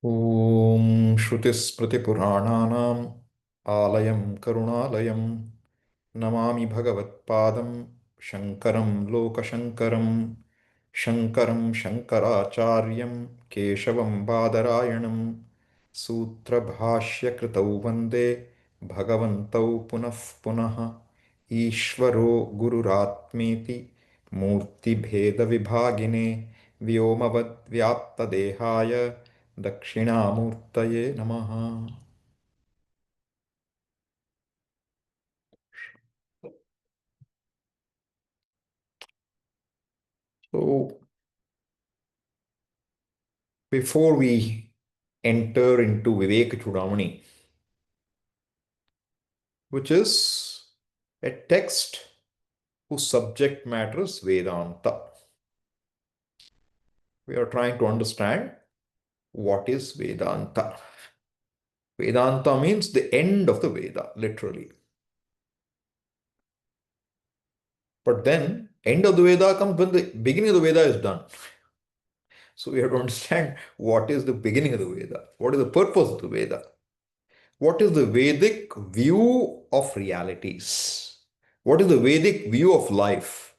ॐ श्रुतिस्मृतिपुराणानाम् आलयं करुणालयं नमामि भगवत्पादं शङ्करं लोकशङ्करं शङ्करं शङ्कराचार्यं केशवं बादरायणं सूत्रभाष्यकृतौ वन्दे भगवन्तौ पुनः पुनः ईश्वरो गुरुरात्मेति मूर्तिभेदविभागिने व्योमवद्व्याप्तदेहाय दक्षिणामूर्तये नमः. So, before we enter into Vivek Chudamani, which is a text whose subject matter is Vedanta, we are trying to understand what is Vedanta. Vedanta means the end of the Veda, literally. But then, end of the Veda comes when the beginning of the Veda is done. So we have to understand what is the beginning of the Veda, what is the purpose of the Veda, what is the Vedic view of realities, what is the Vedic view of life.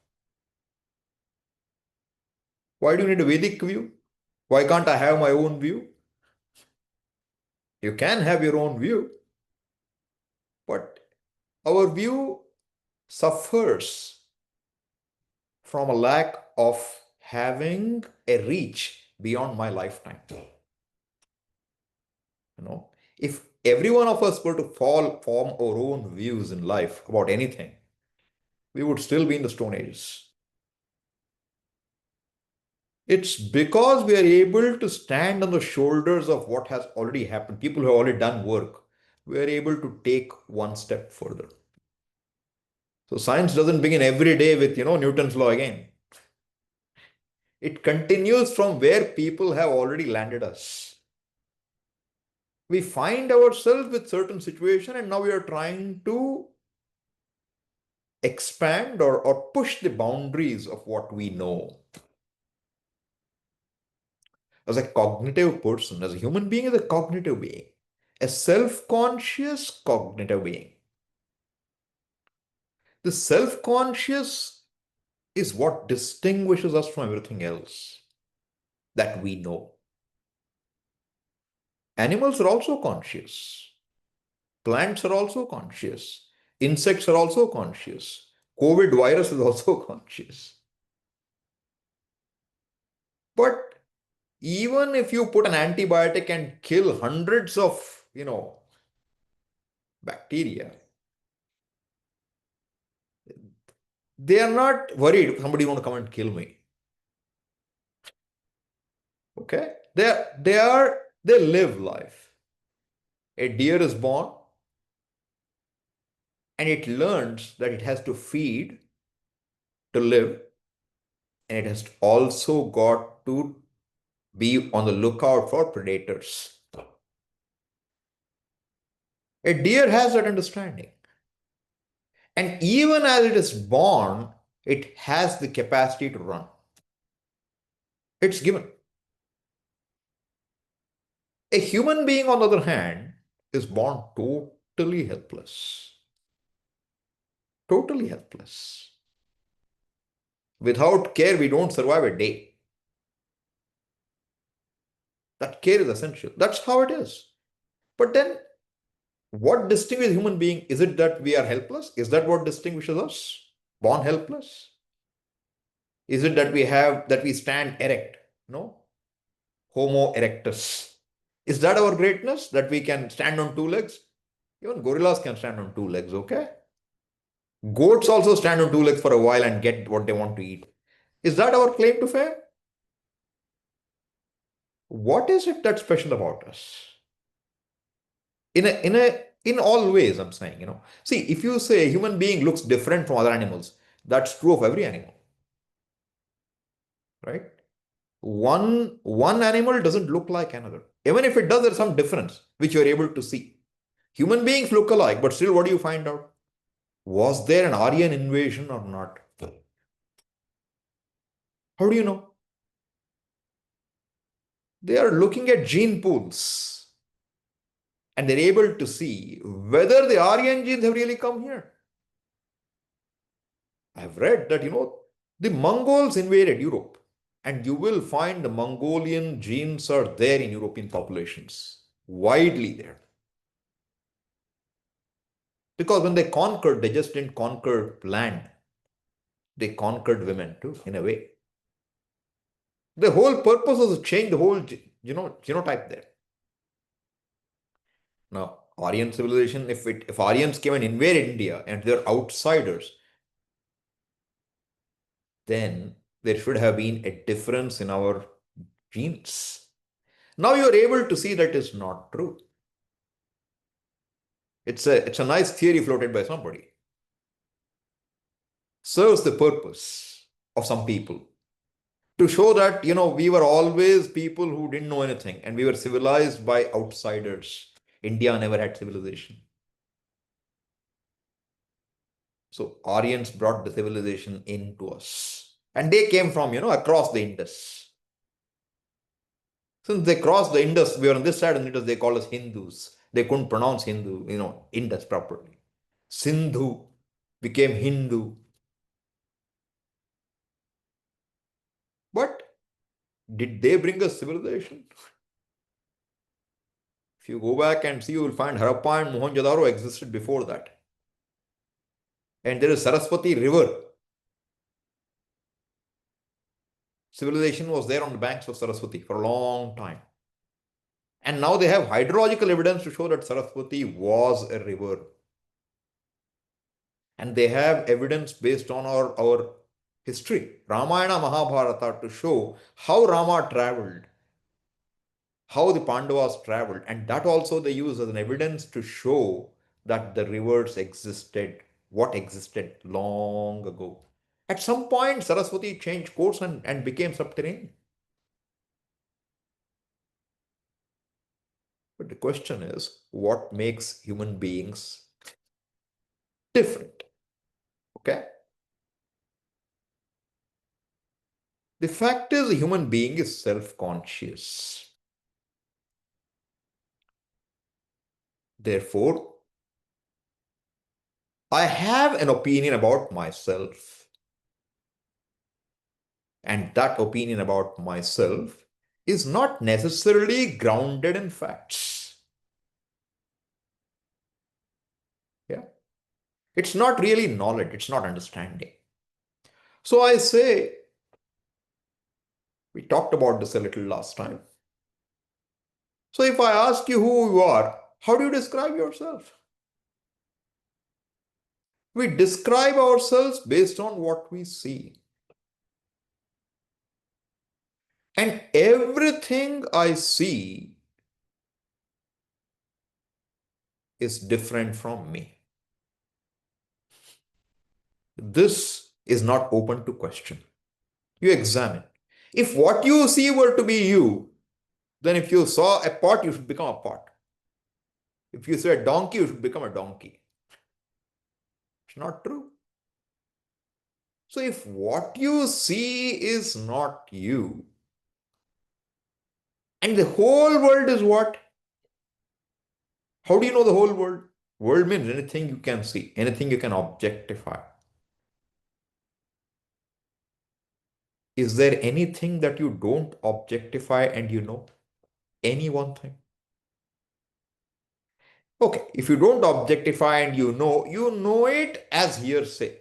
Why do you need a Vedic view? Why can't I have my own view? You can have your own view, but our view suffers from a lack of having a reach beyond my lifetime. If every one of us were to form our own views in life about anything, we would still be in the Stone Ages. It's because we are able to stand on the shoulders of what has already happened, people who have already done work, we are able to take one step further. So science doesn't begin every day with, Newton's law again. It continues from where people have already landed us. We find ourselves with certain situation and now we are trying to expand or push the boundaries of what we know. As a cognitive person, as a human being, as a cognitive being, a self-conscious cognitive being. The self-conscious is what distinguishes us from everything else that we know. Animals are also conscious. Plants are also conscious. Insects are also conscious. COVID virus is also conscious. But even if you put an antibiotic and kill hundreds of, bacteria, they are not worried somebody want to come and kill me. Okay? They live life. A deer is born and it learns that it has to feed to live, and it has also got to be on the lookout for predators. A deer has that understanding. And even as it is born, it has the capacity to run. It's given. A human being, on the other hand, is born totally helpless. Totally helpless. Without care, we don't survive a day. That care is essential. That's how it is. But then, what distinguishes human being? Is it that we are helpless? Is that what distinguishes us? Born helpless? Is it that we stand erect? No. Homo erectus. Is that our greatness? That we can stand on two legs? Even gorillas can stand on two legs, okay? Goats also stand on two legs for a while and get what they want to eat. Is that our claim to fame? What is it that's special about us? In all ways, I'm saying, See, if you say a human being looks different from other animals, that's true of every animal. Right? One animal doesn't look like another. Even if it does, there's some difference which you're able to see. Human beings look alike, but still, what do you find out? Was there an Aryan invasion or not? How do you know? They are looking at gene pools and they're able to see whether the Aryan genes have really come here. I've read that, the Mongols invaded Europe, and you will find the Mongolian genes are there in European populations, widely there. Because when they conquered, they just didn't conquer land, they conquered women too, in a way. The whole purpose was to change the whole, genotype there. Now, Aryan civilization, if Aryans came and invaded India and they're outsiders, then there should have been a difference in our genes. Now you're able to see that is not true. It's a nice theory floated by somebody. Serves the purpose of some people to show that, we were always people who didn't know anything and we were civilized by outsiders. India never had civilization. So Aryans brought the civilization into us. And they came from, across the Indus. Since they crossed the Indus, we were on this side of the Indus, they called us Hindus. They couldn't pronounce Hindu, Indus properly. Sindhu became Hindu. But did they bring us civilization? If you go back and see, you will find Harappa and Mohenjo-daro existed before that. And there is Saraswati River. Civilization was there on the banks of Saraswati for a long time. And now they have hydrological evidence to show that Saraswati was a river. And they have evidence based on our history, Ramayana, Mahabharata, to show how Rama traveled, how the Pandavas traveled. And that also they use as an evidence to show that the rivers existed, what existed long ago. At some point, Saraswati changed course and became subterranean. But the question is, what makes human beings different? Okay? The fact is, a human being is self-conscious. Therefore, I have an opinion about myself. And that opinion about myself is not necessarily grounded in facts. Yeah. It's not really knowledge, it's not understanding. So I say, we talked about this a little last time. So if I ask you who you are, how do you describe yourself? We describe ourselves based on what we see. And everything I see is different from me. This is not open to question. You examine. If what you see were to be you, then if you saw a pot, you should become a pot. If you saw a donkey, you should become a donkey. It's not true. So if what you see is not you, and the whole world is what? How do you know the whole world? World means anything you can see, anything you can objectify. Is there anything that you don't objectify and you know? Any one thing? Okay, if you don't objectify and you know it as hearsay.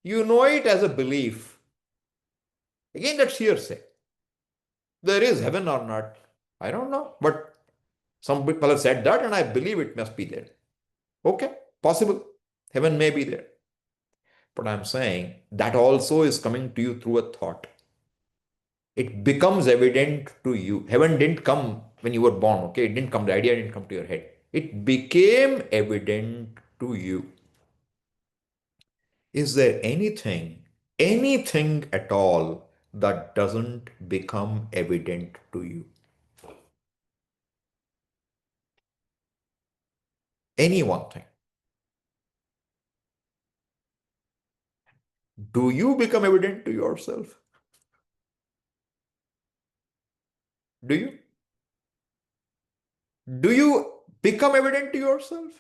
You know it as a belief. Again, that's hearsay. There is heaven or not, I don't know. But some people have said that and I believe it must be there. Okay, possible. Heaven may be there. But I'm saying that also is coming to you through a thought. It becomes evident to you. Heaven didn't come when you were born, okay? It didn't come, the idea didn't come to your head. It became evident to you. Is there anything at all that doesn't become evident to you? Any one thing. Do you become evident to yourself? Do you? Do you become evident to yourself?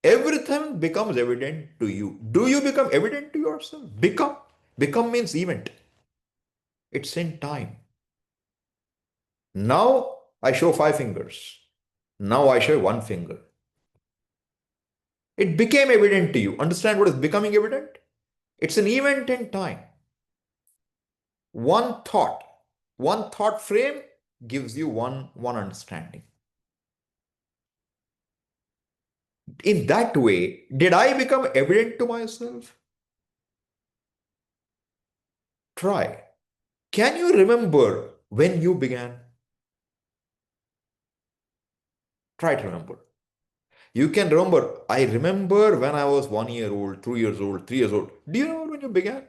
Everything becomes evident to you. Do you become evident to yourself? Become. Become means event. It's in time. Now I show five fingers. Now I show one finger. It became evident to you. Understand what is becoming evident? It's an event in time. One thought frame gives you one understanding. In that way, did I become evident to myself? Try. Can you remember when you began? Try to remember. You can remember, I remember when I was 1 year old, 2 years old, 3 years old. Do you remember when you began?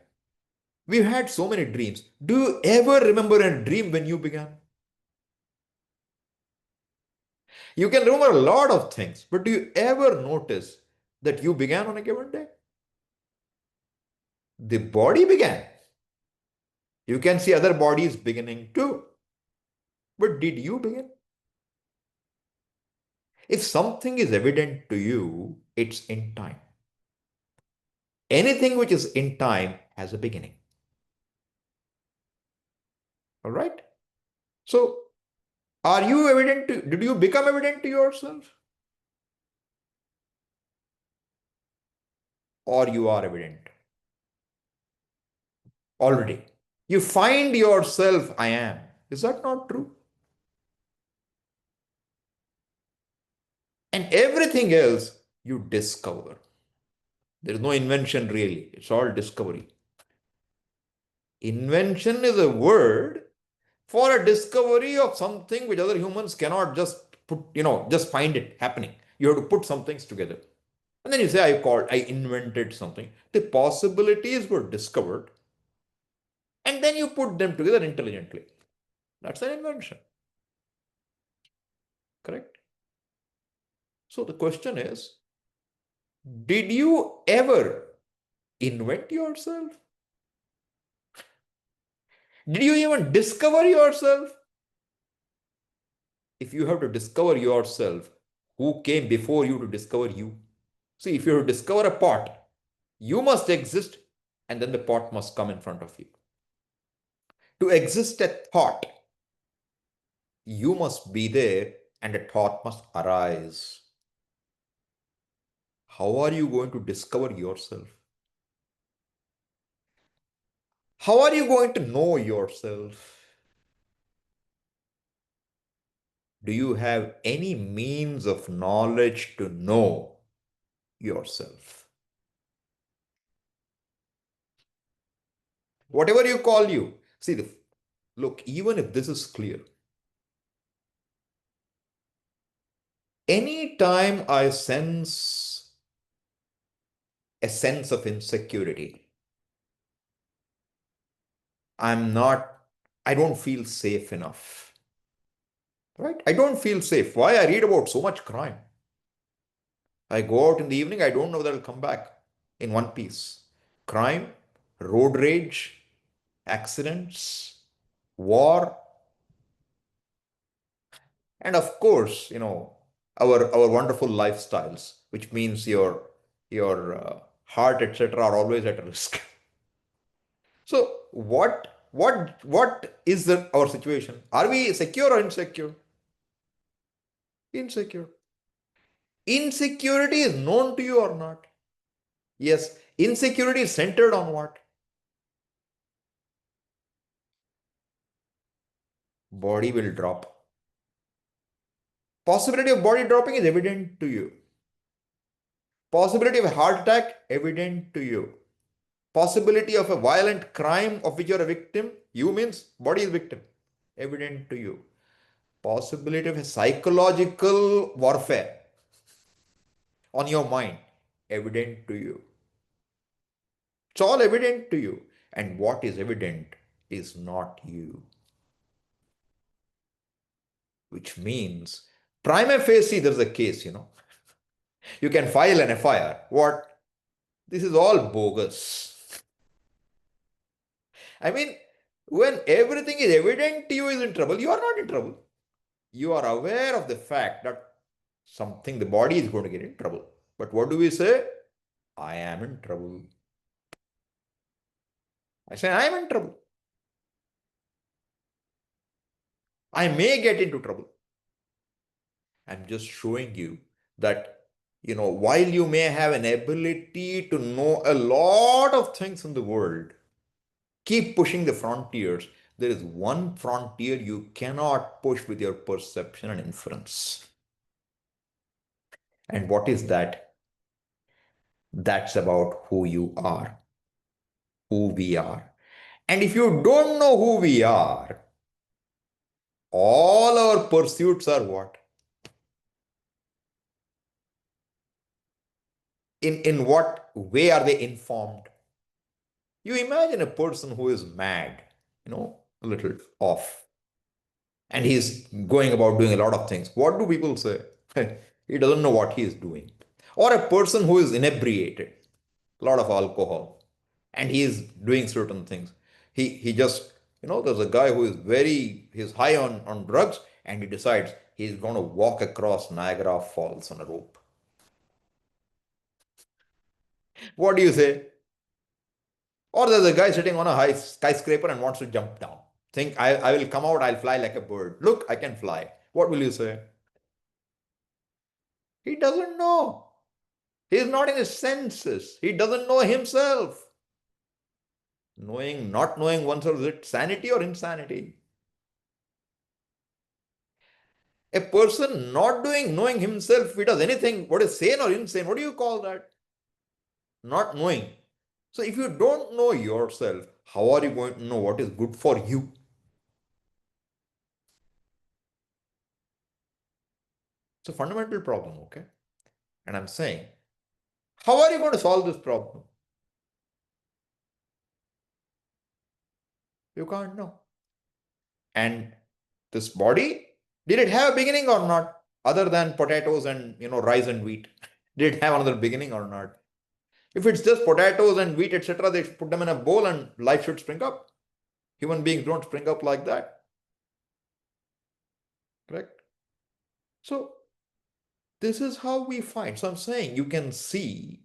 We've had so many dreams. Do you ever remember a dream when you began? You can remember a lot of things, but do you ever notice that you began on a given day? The body began. You can see other bodies beginning too. But did you begin? If something is evident to you, it's in time. Anything which is in time has a beginning. All right? So, are you evident to, did you become evident to yourself? Or you are evident already? You find yourself, I am. Is that not true? And everything else you discover. There is no invention really. It's all discovery. Invention is a word for a discovery of something which other humans cannot just put, just find it happening. You have to put some things together. And then you say, I invented something. The possibilities were discovered. And then you put them together intelligently. That's an invention. Correct? So the question is, did you ever invent yourself? Did you even discover yourself? If you have to discover yourself, who came before you to discover you? See, if you have to discover a pot, you must exist and then the pot must come in front of you. To exist a thought, you must be there and a thought must arise. How are you going to discover yourself? How are you going to know yourself? Do you have any means of knowledge to know yourself? Whatever you call you. See, look, even if this is clear, anytime I sense a sense of insecurity, I don't feel safe enough. Right? I don't feel safe. Why? I read about so much crime. I go out in the evening, I don't know whether I'll come back in one piece. Crime, road rage, accidents, war, and of course, our wonderful lifestyles, which means your heart, etc., are always at risk. So what is our situation? Are we secure or insecure? Insecure. Insecurity is known to you or not? Yes. Insecurity is centered on what? Body will drop. Possibility of body dropping is evident to you. Possibility of a heart attack, evident to you. Possibility of a violent crime of which you are a victim, you means body is victim, evident to you. Possibility of a psychological warfare on your mind, evident to you. It's all evident to you. And what is evident is not you. Which means, prima facie, there's a case, You can file an FIR. What? This is all bogus. I mean, when everything is evident to you is in trouble, you are not in trouble. You are aware of the fact that something, the body is going to get in trouble. But what do we say? I am in trouble. I say, I am in trouble. I may get into trouble. I'm just showing you that, while you may have an ability to know a lot of things in the world, keep pushing the frontiers. There is one frontier you cannot push with your perception and inference. And what is that? That's about who you are, who we are. And if you don't know who we are, all our pursuits are what? In what way are they informed? You imagine a person who is mad, a little off, and he's going about doing a lot of things. What do people say? He doesn't know what he is doing. Or a person who is inebriated, a lot of alcohol, and he is doing certain things. He just, there's a guy who is he's high on drugs, and he decides he's going to walk across Niagara Falls on a rope. What do you say? Or there's a guy sitting on a high skyscraper and wants to jump down. Think, I will come out, I'll fly like a bird. Look, I can fly. What will you say? He doesn't know. He's not in his senses. He doesn't know himself. Not knowing oneself, is it sanity or insanity? A person not knowing himself, if he does anything, what is sane or insane? What do you call that? Not knowing. So if you don't know yourself, how are you going to know what is good for you? It's a fundamental problem, okay? And I'm saying, how are you going to solve this problem? You can't know. And this body, did it have a beginning or not? Other than potatoes and rice and wheat. Did it have another beginning or not? If it's just potatoes and wheat, etc., they put them in a bowl and life should spring up. Human beings don't spring up like that. Correct? So this is how we find. So I'm saying you can see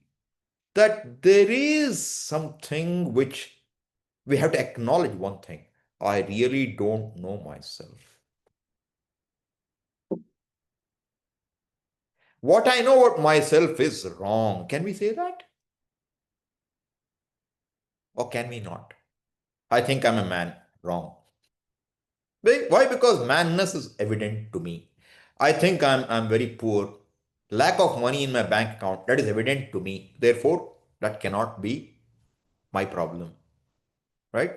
that there is something which we have to acknowledge one thing. I really don't know myself. What I know about myself is wrong. Can we say that? Or can we not? I think I'm a man. Wrong. Why? Because madness is evident to me. I think I'm very poor. Lack of money in my bank account, that is evident to me. Therefore, that cannot be my problem. Right?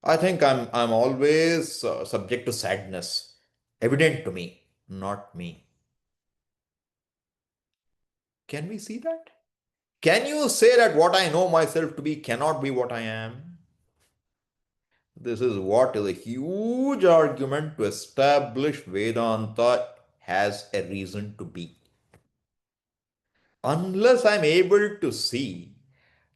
I think I'm always subject to sadness. Evident to me, not me. Can we see that? Can you say that what I know myself to be cannot be what I am? This is what is a huge argument to establish Vedanta has a reason to be. Unless I'm able to see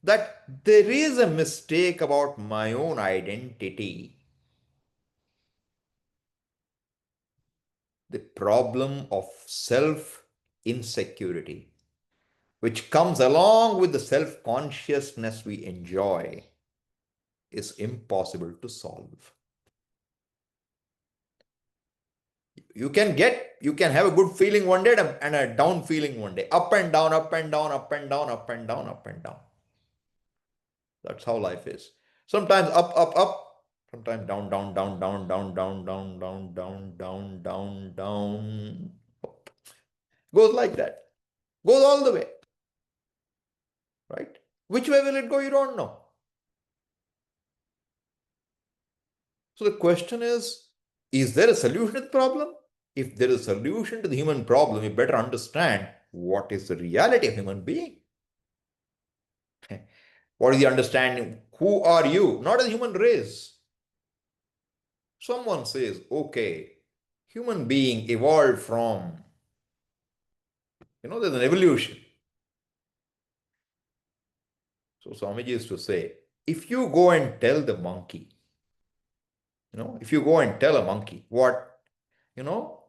that there is a mistake about my own identity, the problem of self insecurity, which comes along with the self consciousness we enjoy, is impossible to solve. You can have a good feeling one day and a down feeling one day, up and down, up and down, up and down, up and down, up and down. That's how life is. Sometimes up, sometimes down, down, down, down, down, down, down, down, down, down, down, down, up. Goes like that. Goes all the way. Right? Which way will it go? You don't know. So the question is there a solution to the problem? If there is a solution to the human problem, you better understand what is the reality of human being. What is the understanding? Who are you? Not a human race. Someone says, okay, human being evolved from, there's an evolution. So Swamiji used to say, if you go and tell the monkey, if you go and tell a monkey what You know,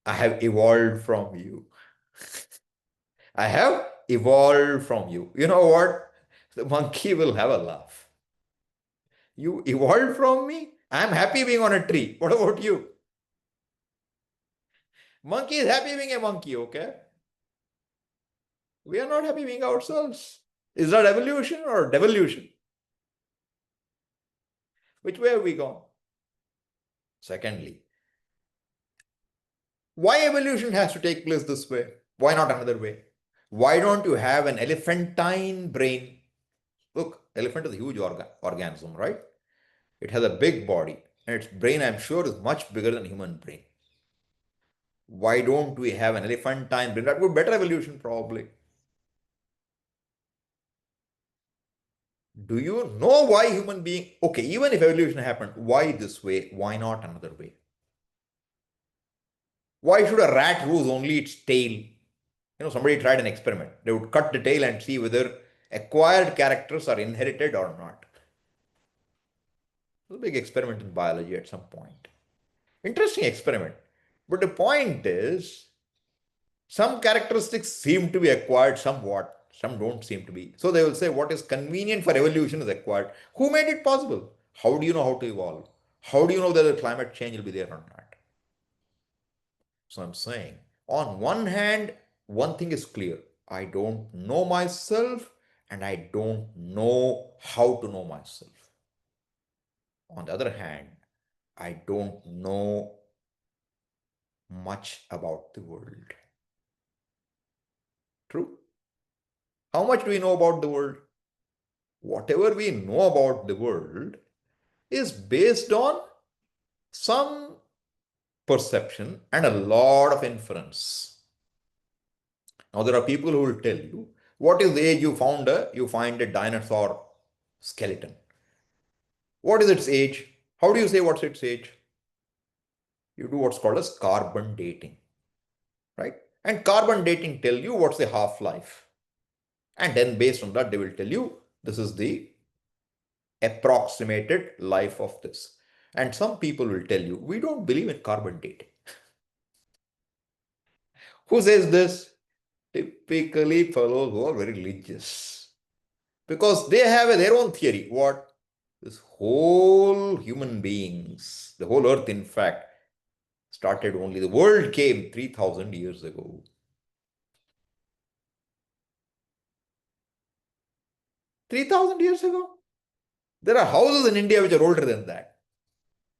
I have evolved from you. I have evolved from you. You know what? The monkey will have a laugh. You evolved from me? I'm happy being on a tree. What about you? Monkey is happy being a monkey, okay? We are not happy being ourselves. Is that evolution or devolution? Which way have we gone? Secondly, why evolution has to take place this way? Why not another way? Why don't you have an elephantine brain? Look, elephant is a huge organism, right? It has a big body, and its brain, I'm sure, is much bigger than human brain. Why don't we have an elephantine brain? That would be better evolution, probably. Do you know why human being? Okay, even if evolution happened, why this way? Why not another way? Why should a rat lose only its tail? Somebody tried an experiment. They would cut the tail and see whether acquired characters are inherited or not. It was a big experiment in biology at some point. Interesting experiment. But the point is, some characteristics seem to be acquired somewhat, some don't seem to be. So they will say what is convenient for evolution is acquired. Who made it possible? How do you know how to evolve? How do you know whether climate change will be there or not? So I'm saying, on one hand, one thing is clear. I don't know myself and I don't know how to know myself. On the other hand, I don't know much about the world. True? How much do we know about the world? Whatever we know about the world is based on some perception and a lot of inference. Now, there are people who will tell you, what is the age you find a dinosaur skeleton? What is its age? How do you say what's its age? You do what's called as carbon dating, right? And carbon dating tell you what's the half-life. And then based on that, they will tell you this is the approximated life of this. And some people will tell you, we don't believe in carbon dating. Who says this? Typically fellows who are very religious. Because they have their own theory. What? This whole human beings, the whole earth, in fact, started only, the world came 3,000 years ago. 3,000 years ago? There are houses in India which are older than that.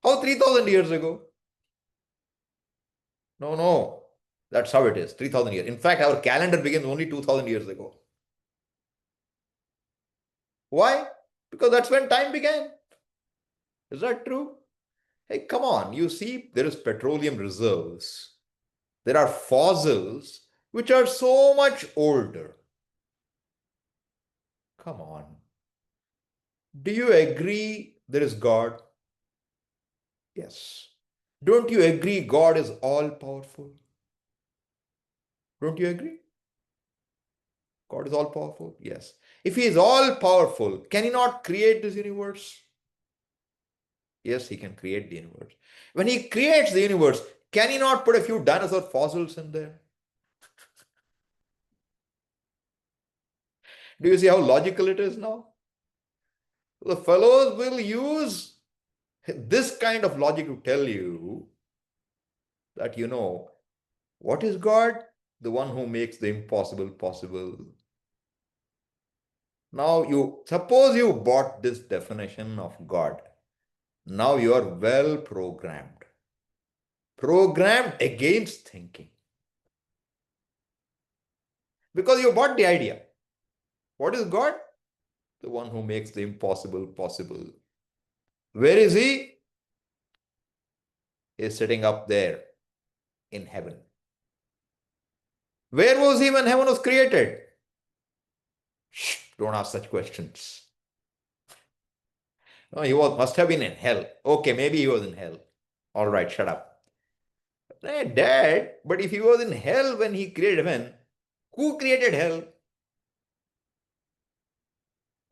How 3,000 years ago? No, no. That's how it is. 3,000 years. In fact, our calendar begins only 2,000 years ago. Why? Because that's when time began. Is that true? Hey, come on. You see, there is petroleum reserves. There are fossils which are so much older. Come on. Do you agree there is God? Yes. Don't you agree God is all powerful? Don't you agree? God is all powerful? Yes. If he is all powerful, can he not create this universe? Yes, he can create the universe. When he creates the universe, can he not put a few dinosaur fossils in there? Do you see how logical it is now? The fellows will use this kind of logic to tell you that, what is God? The one who makes the impossible possible. Now, suppose you bought this definition of God. Now you are well programmed. Programmed against thinking. Because you bought the idea. What is God? The one who makes the impossible possible. Where is he? He is sitting up there in heaven. Where was he when heaven was created? Shh, don't ask such questions. No, must have been in hell. Okay, maybe he was in hell. All right, shut up. Dad, but if he was in hell when he created heaven, who created hell?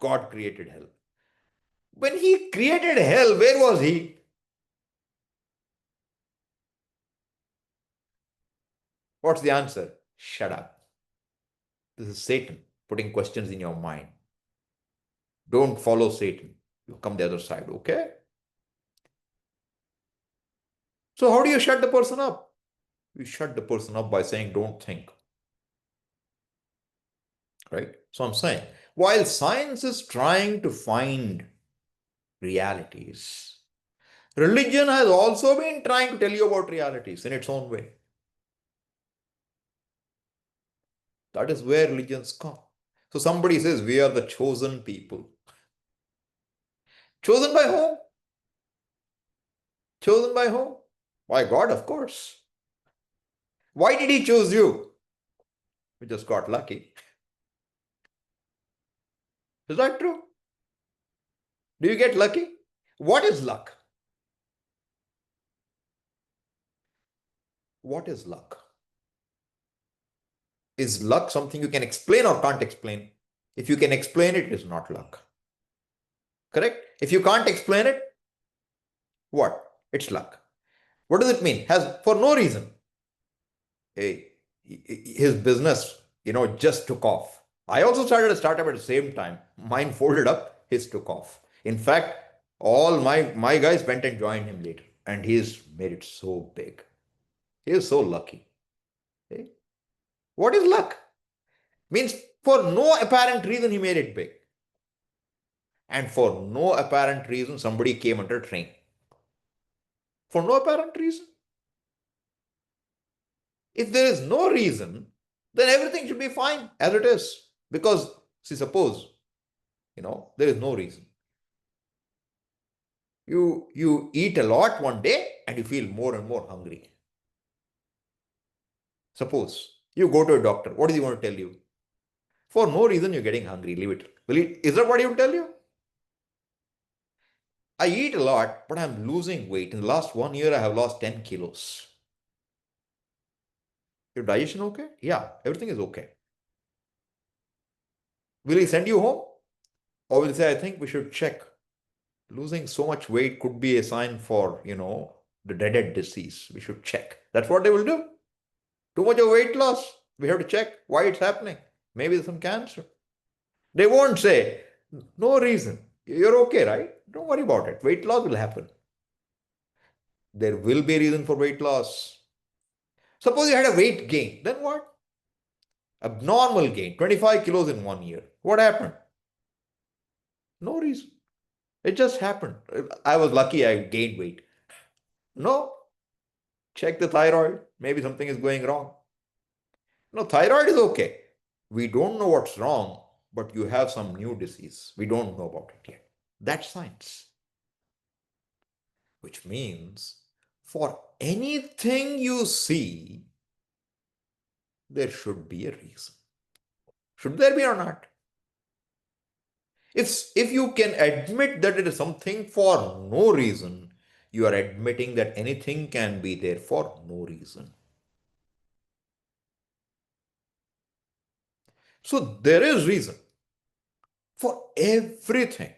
God created hell. When he created hell, where was he? What's the answer? Shut up. This is Satan putting questions in your mind. Don't follow Satan. You come the other side, okay? So how do you shut the person up? You shut the person up by saying, don't think. Right? So I'm saying, while science is trying to find realities, religion has also been trying to tell you about realities in its own way. That is where religions come. So somebody says, we are the chosen people. Chosen by whom? Chosen by whom? By God, of course. Why did he choose you? We just got lucky. Is that true? Do you get lucky? What is luck? What is luck? Is luck something you can explain or can't explain? If you can explain it, it is not luck. Correct? If you can't explain it, what? It's luck. What does it mean? Has for no reason. His business, just took off. I also started a startup at the same time. Mine folded up, his took off. In fact, all my guys went and joined him later, and he's made it so big. He is so lucky. Okay? What is luck? Means for no apparent reason he made it big. And for no apparent reason somebody came under train. For no apparent reason. If there is no reason, then everything should be fine as it is. Because, see, suppose, there is no reason. You eat a lot one day and you feel more and more hungry. Suppose you go to a doctor. What is he going to tell you? For no reason you're getting hungry. Leave it. Is that what he will tell you? I eat a lot, but I'm losing weight. In the last 1 year, I have lost 10 kilos. Your digestion okay? Yeah, everything is okay. Will he send you home? Or will he say, I think we should check. Losing so much weight could be a sign for, the dreaded disease. We should check. That's what they will do. Too much of weight loss. We have to check why it's happening. Maybe there's some cancer. They won't say, no reason. You're okay, right? Don't worry about it. Weight loss will happen. There will be a reason for weight loss. Suppose you had a weight gain. Then what? Abnormal gain. 25 kilos in 1 year. What happened? No reason. It just happened. I was lucky I gained weight. No. Check the thyroid. Maybe something is going wrong. No, thyroid is okay. We don't know what's wrong, but you have some new disease. We don't know about it yet. That's science. Which means for anything you see, there should be a reason. Should there be or not? If you can admit that it is something for no reason, you are admitting that anything can be there for no reason. So there is reason for everything.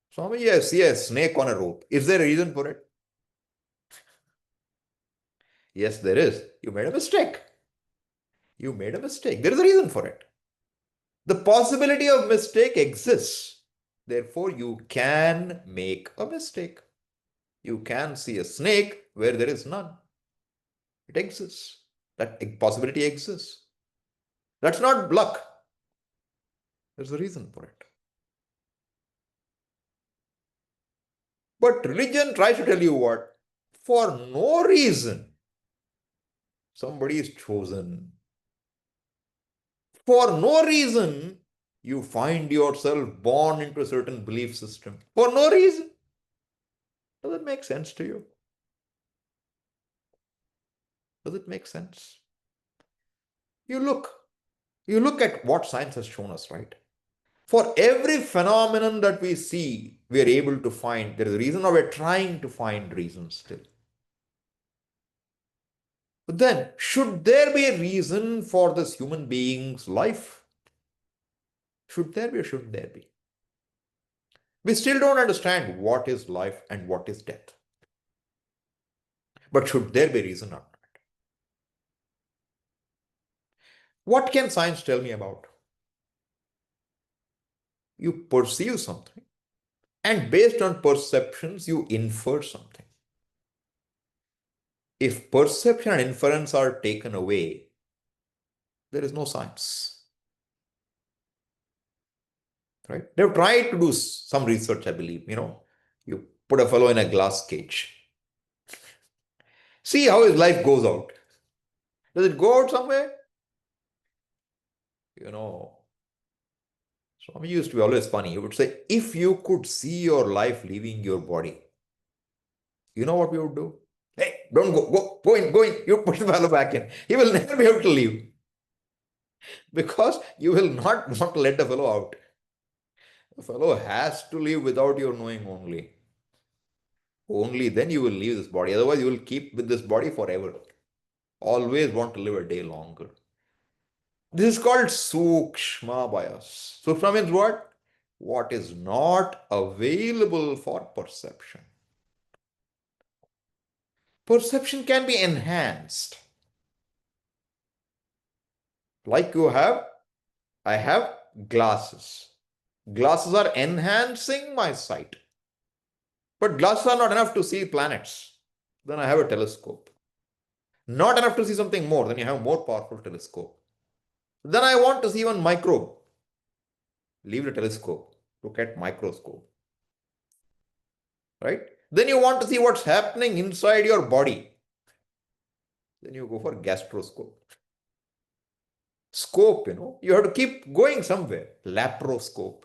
Swami, I see a snake on a rope. Is there a reason for it? Yes, there is. You made a mistake. You made a mistake. There is a reason for it. The possibility of mistake exists. Therefore, you can make a mistake. You can see a snake where there is none. It exists. That possibility exists. That's not luck. There's a reason for it. But religion tries to tell you what? For no reason, somebody is chosen. For no reason, you find yourself born into a certain belief system. For no reason. Does it make sense to you? Does it make sense? You look at what science has shown us, right? For every phenomenon that we see, we are able to find there is a reason, or we're trying to find reasons still. But then, should there be a reason for this human being's life? Should there be or shouldn't there be? We still don't understand what is life and what is death. But should there be a reason or not? What can science tell me about? You perceive something, and based on perceptions, you infer something. If perception and inference are taken away, there is no science. Right? They've tried to do some research, I believe. You put a fellow in a glass cage. See how his life goes out. Does it go out somewhere? You know, Swami used to be always funny. He would say, if you could see your life leaving your body, you know what we would do? Hey, don't go in. You put the fellow back in. He will never be able to leave because you will not want to let the fellow out. The fellow has to leave without your knowing only. Only then you will leave this body. Otherwise, you will keep with this body forever. Always want to live a day longer. This is called sukshma by us. Sukshma means what? What is not available for perception. Perception can be enhanced. Like I have glasses. Glasses are enhancing my sight. But glasses are not enough to see planets. Then I have a telescope. Not enough to see something more. Then you have a more powerful telescope. Then I want to see one microbe. Leave the telescope. Look at microscope. Right? Then you want to see what's happening inside your body. Then you go for gastroscope. Scope, you have to keep going somewhere. Laparoscope.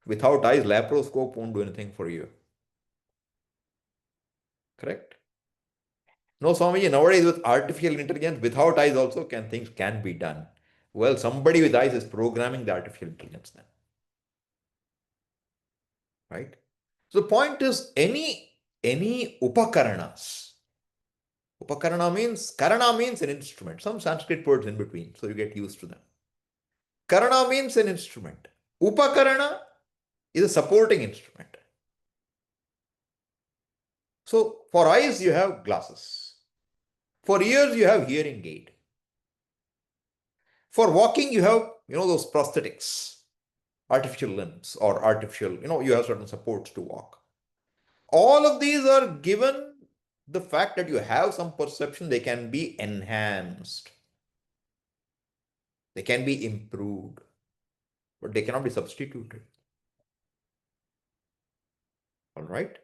Without eyes, laparoscope won't do anything for you. Correct? No, Swamiji, nowadays with artificial intelligence, without eyes also things can be done. Well, somebody with eyes is programming the artificial intelligence then. Right? So the point is any upakaranas. Karana means an instrument. Some Sanskrit words in between, so you get used to them. Karana means an instrument. Upakarana is a supporting instrument. So for eyes, you have glasses. For ears, you have hearing aid. For walking, you have, those prosthetics, artificial limbs or artificial, you have certain supports to walk. All of these are given the fact that you have some perception, they can be enhanced. They can be improved, but they cannot be substituted. All right?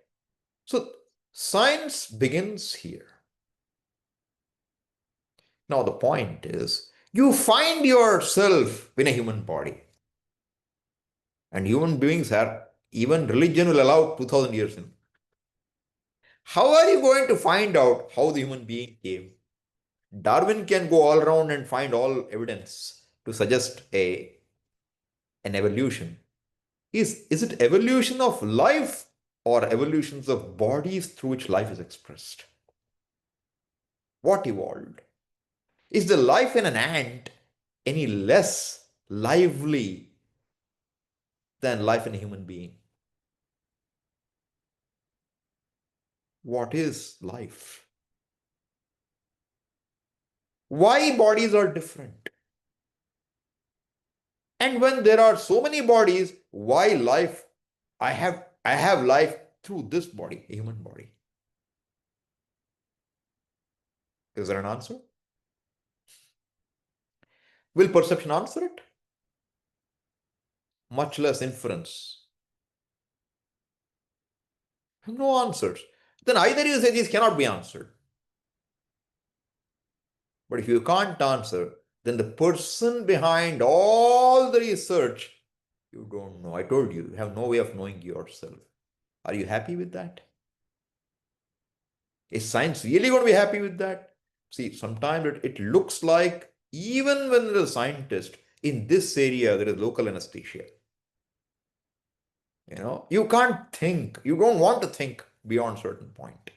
So science begins here. Now the point is, you find yourself in a human body. And human beings are, even religion will allow 2000 years in. How are you going to find out how the human being came? Darwin can go all around and find all evidence to suggest an evolution. Is it evolution of life or evolutions of bodies through which life is expressed? What evolved? Is the life in an ant any less lively than life in a human being? What is life? Why bodies are different? And when there are so many bodies, why life? I have life through this body, a human body. Is there an answer? Will perception answer it? Much less inference. No answers. Then either you say these cannot be answered. But if you can't answer, then the person behind all the research, you don't know. I told you, you have no way of knowing yourself. Are you happy with that? Is science really going to be happy with that? See, sometimes it looks like even when there is a scientist, in this area, there is local anesthesia. You can't think. You don't want to think beyond a certain point.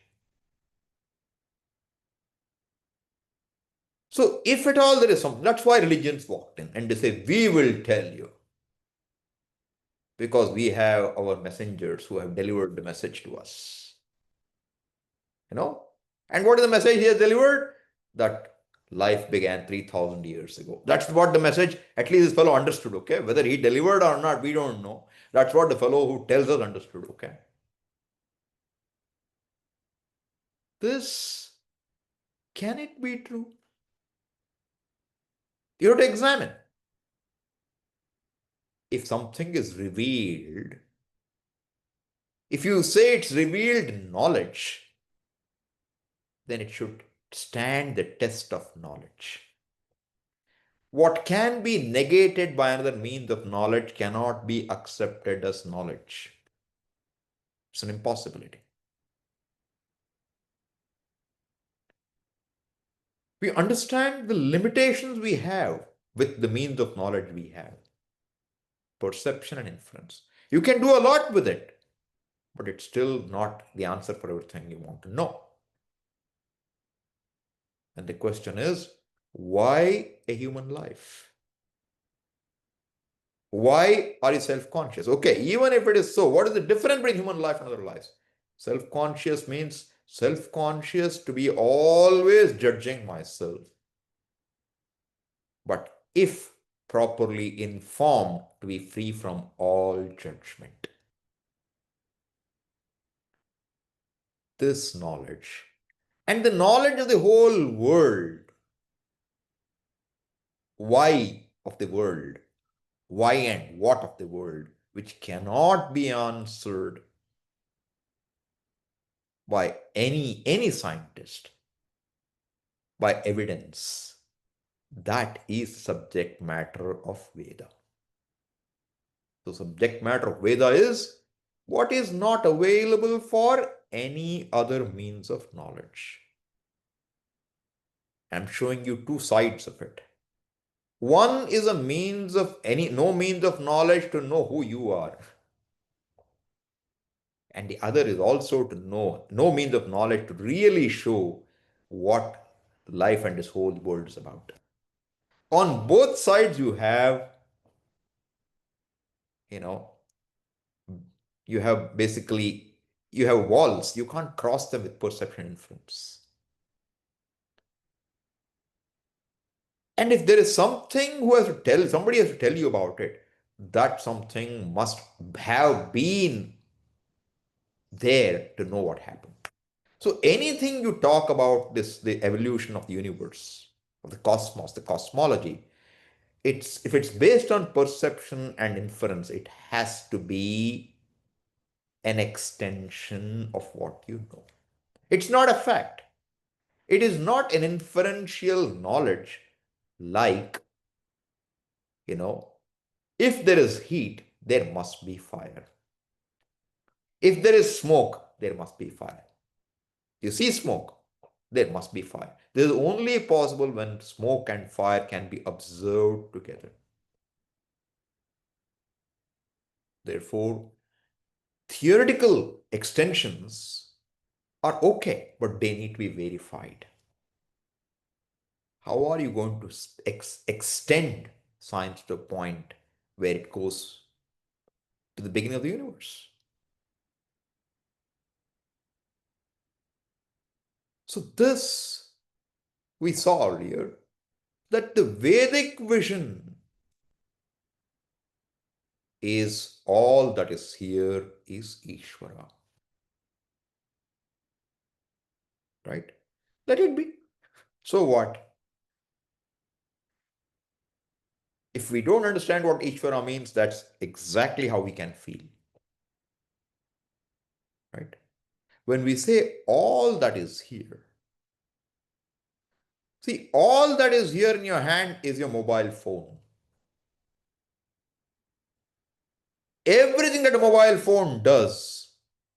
So if at all there is something, that's why religions walked in and they say, we will tell you. Because we have our messengers who have delivered the message to us. And what is the message he has delivered? That Life began 3,000 years ago. That's what the message, at least this fellow understood, okay? Whether he delivered or not, we don't know. That's what the fellow who tells us understood, okay? This, can it be true? You have to examine. If something is revealed, if you say it's revealed knowledge, then it should stand the test of knowledge. What can be negated by another means of knowledge cannot be accepted as knowledge. It's an impossibility. We understand the limitations we have with the means of knowledge we have. Perception and inference. You can do a lot with it, but it's still not the answer for everything you want to know. And the question is, why a human life? Why are you self-conscious? Okay, even if it is so, what is the difference between human life and other lives? Self-conscious means self-conscious to be always judging myself. But if properly informed, to be free from all judgment. This knowledge and the knowledge of the whole world, why of the world, why and what of the world, which cannot be answered by any scientist, by evidence. That is subject matter of Veda. So subject matter of Veda is what is not available for any other means of knowledge. I'm showing you two sides of it. One is a means of no means of knowledge to know who you are. And the other is also to know, no means of knowledge to really show what life and this whole world is about. On both sides, you have, you have basically, you have walls. You can't cross them with perception inference. And if there is something somebody has to tell you about it, that something must have been there to know what happened. So anything you talk about the evolution of the universe, of the cosmos, the cosmology, if it's based on perception and inference, it has to be an extension of what you know. It's not a fact. It is not an inferential knowledge like, if there is heat, there must be fire. If there is smoke, there must be fire. You see smoke, there must be fire. This is only possible when smoke and fire can be observed together. Therefore, theoretical extensions are okay, but they need to be verified. How are you going to extend science to a point where it goes to the beginning of the universe? So this we saw earlier, that the Vedic vision is all that is here is Isvara. Right? Let it be. So what? If we don't understand what Ishvara means, that's exactly how we can feel. Right? When we say all that is here, see, all that is here in your hand is your mobile phone. Everything that a mobile phone does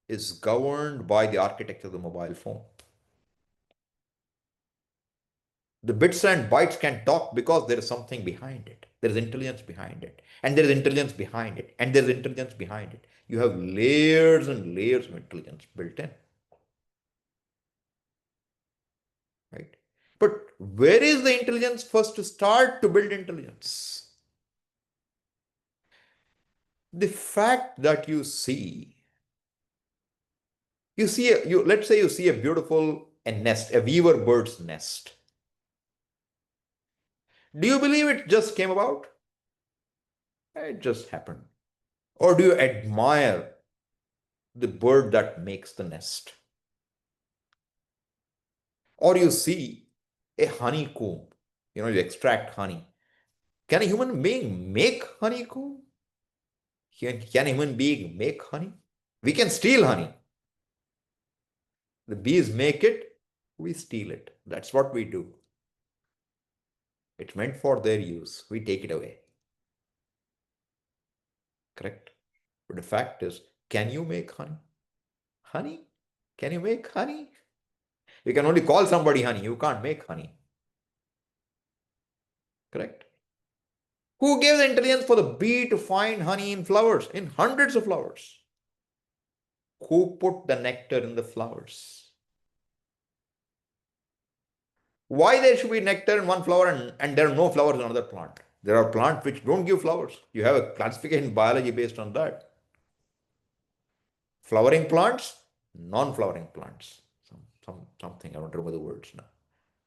is governed by the architecture of the mobile phone. The bits and bytes can talk because there is something behind it. There is intelligence behind it. And there is intelligence behind it. And there is intelligence behind it. You have layers and layers of intelligence built in. Right? But where is the intelligence first to start to build intelligence? The fact that let's say you see a beautiful nest, a weaver bird's nest. Do you believe it just came about? It just happened. Or do you admire the bird that makes the nest? Or you see a honeycomb, you extract honey. Can a human being make honeycomb? Can a human being make honey? We can steal honey. The bees make it, we steal it. That's what we do. It's meant for their use. We take it away. Correct? But the fact is, can you make honey? Honey? Can you make honey? You can only call somebody honey. You can't make honey. Correct? Who gave the intelligence for the bee to find honey in flowers, in hundreds of flowers? Who put the nectar in the flowers? Why there should be nectar in one flower and there are no flowers in another plant? There are plants which don't give flowers. You have a classification in biology based on that. Flowering plants, non-flowering plants. Something, I don't remember the words now.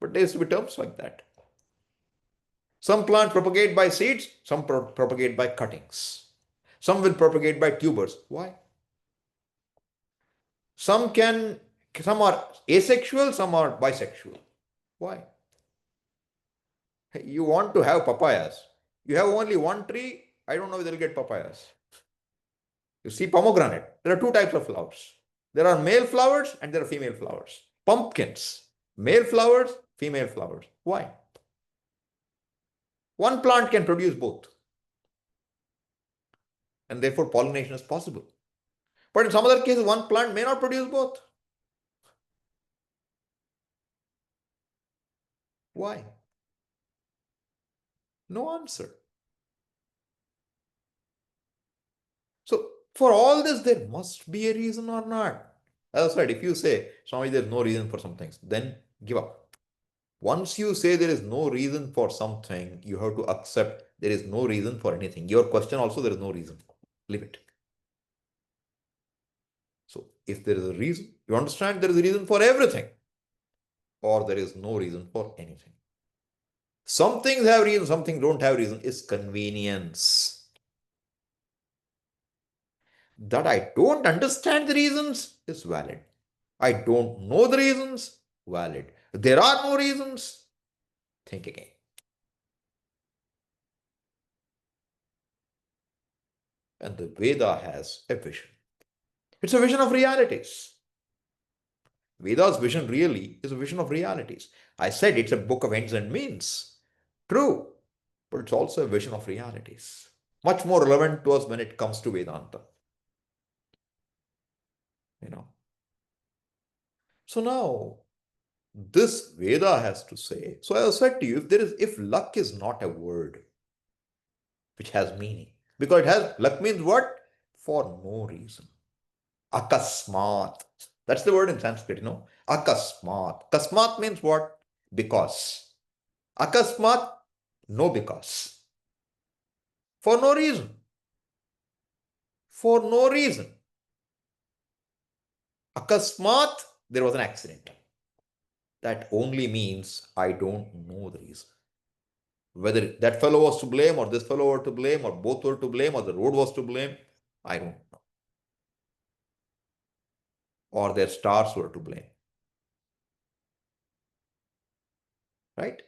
But there used to be terms like that. Some plants propagate by seeds, some propagate by cuttings. Some will propagate by tubers. Why? Some are asexual, some are bisexual. Why? You want to have papayas. You have only one tree, I don't know if they'll get papayas. You see pomegranate, there are two types of flowers. There are male flowers and there are female flowers. Pumpkins, male flowers, female flowers. Why? One plant can produce both. And therefore pollination is possible. But in some other cases, one plant may not produce both. Why? No answer. So for all this, there must be a reason or not. As I said, if you say, Swami, there's no reason for some things, then give up. Once you say there is no reason for something, you have to accept there is no reason for anything. Your question also, there is no reason. Leave it. So if there is a reason, you understand there is a reason for everything, or there is no reason for anything. Some things have reason, some things don't have reason, is convenience. That I don't understand the reasons is valid. I don't know the reasons, valid. There are no reasons, think again. And the Veda has a vision. It's a vision of realities. Veda's vision really is a vision of realities. I said it's a book of ends and means. True, but it's also a vision of realities. Much more relevant to us when it comes to Vedanta. So now, this Veda has to say, so I said to you, if luck is not a word which has meaning, because luck means what? For no reason. Akasmat. That's the word in Sanskrit, Akasmat. Kasmat means what? Because. Akasmat, no because. For no reason. For no reason. Akasmat, there was an accident. That only means I don't know the reason. Whether that fellow was to blame or this fellow were to blame or both were to blame or the road was to blame, I don't know. Or their stars were to blame. Right?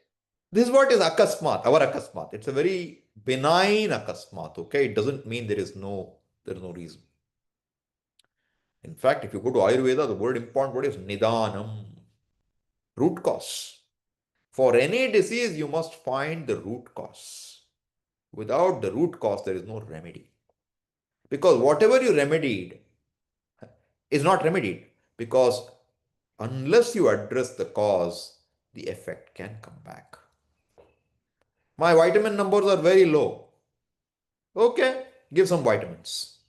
This is what is akasmat, our akasmat. It's a very benign akasmat, okay? It doesn't mean there is no reason. In fact, if you go to Ayurveda, the important word is nidanam, root cause. For any disease, you must find the root cause. Without the root cause, there is no remedy. Because whatever you remedied is not remedied. Because unless you address the cause, the effect can come back. My vitamin numbers are very low. Okay, give some vitamins.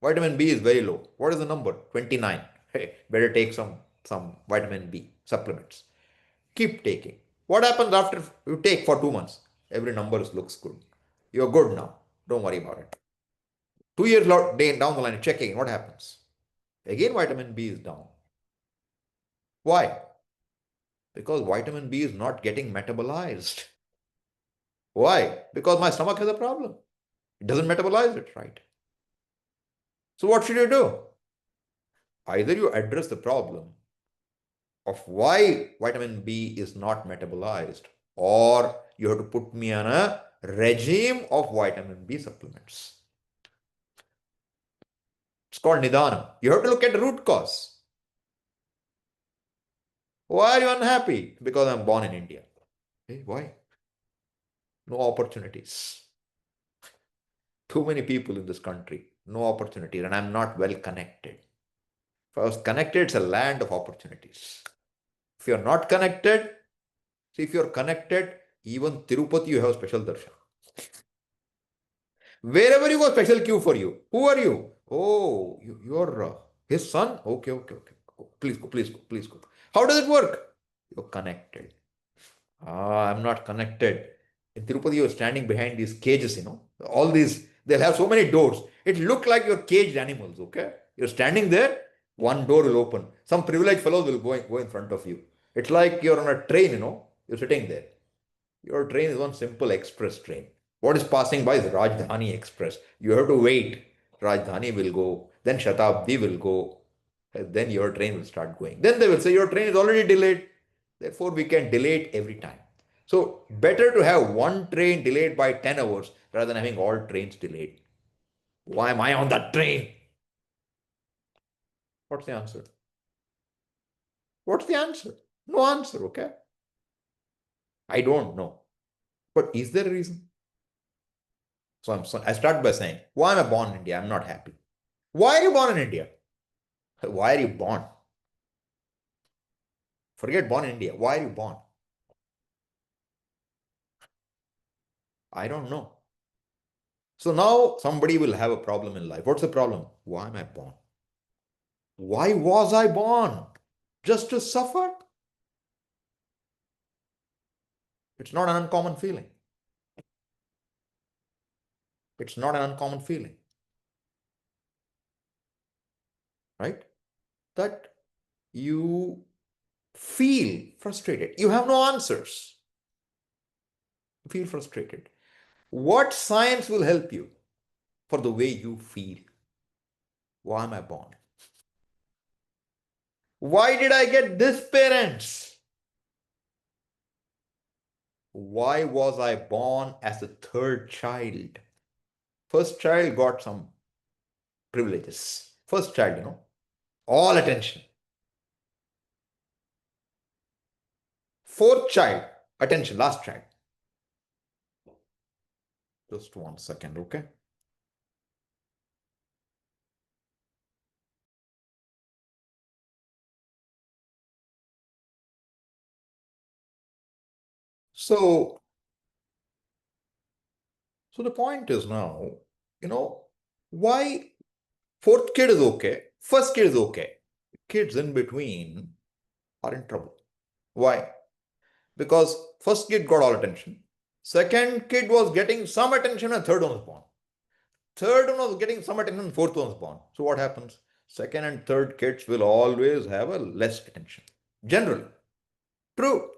Vitamin B is very low. What is the number? 29. Hey, better take some vitamin B supplements. Keep taking. What happens after you take for 2 months? Every number looks good. You're good now. Don't worry about it. 2 years down the line, checking what happens. Again, vitamin B is down. Why? Because vitamin B is not getting metabolized. Why? Because my stomach has a problem. It doesn't metabolize it right. So what should you do? Either you address the problem of why vitamin B is not metabolized, or you have to put me on a regime of vitamin B supplements. It's called Nidhanam. You have to look at the root cause. Why are you unhappy? Because I'm born in India. Hey, why? No opportunities. Too many people in this country, no opportunities, and I'm not well connected. If I was connected, it's a land of opportunities. If you're not connected, see, if you're connected, even Tirupati, you have special darshan. Wherever you go, special queue for you. Who are you? Oh, you're his son? Okay, okay, okay. Please go, please go, please go. How does it work? You're connected. I'm not connected. In Tirupati, you're standing behind these cages, all these, they'll have so many doors. It look like you're caged animals, okay? You're standing there, one door will open. Some privileged fellows will go in front of you. It's like you're on a train, you're sitting there. Your train is one simple express train. What is passing by is Rajdhani Express. You have to wait. Rajdhani will go, then Shatabdi will go, and then your train will start going. Then they will say your train is already delayed. Therefore, we can delay it every time. So, better to have one train delayed by 10 hours rather than having all trains delayed. Why am I on that train? What's the answer? What's the answer? No answer, okay? I don't know. But is there a reason? So I start by saying, why am I born in India? I'm not happy. Why are you born in India? Why are you born? Forget born in India. Why are you born? I don't know. So now somebody will have a problem in life. What's the problem? Why am I born? Why was I born? Just to suffer? It's not an uncommon feeling. It's not an uncommon feeling, right? That you feel frustrated. You have no answers. You feel frustrated. What science will help you for the way you feel? Why am I born? Why did I get this parents? Why was I born as the third child? First child got some privileges. First child, all attention. Fourth child, attention, last child. Just 1 second, okay? So the point is now, why fourth kid is okay, first kid is okay. Kids in between are in trouble. Why? Because first kid got all attention. Second kid was getting some attention and third one was born. Third one was getting some attention and fourth one was born. So what happens? Second and third kids will always have a less attention. Generally. True.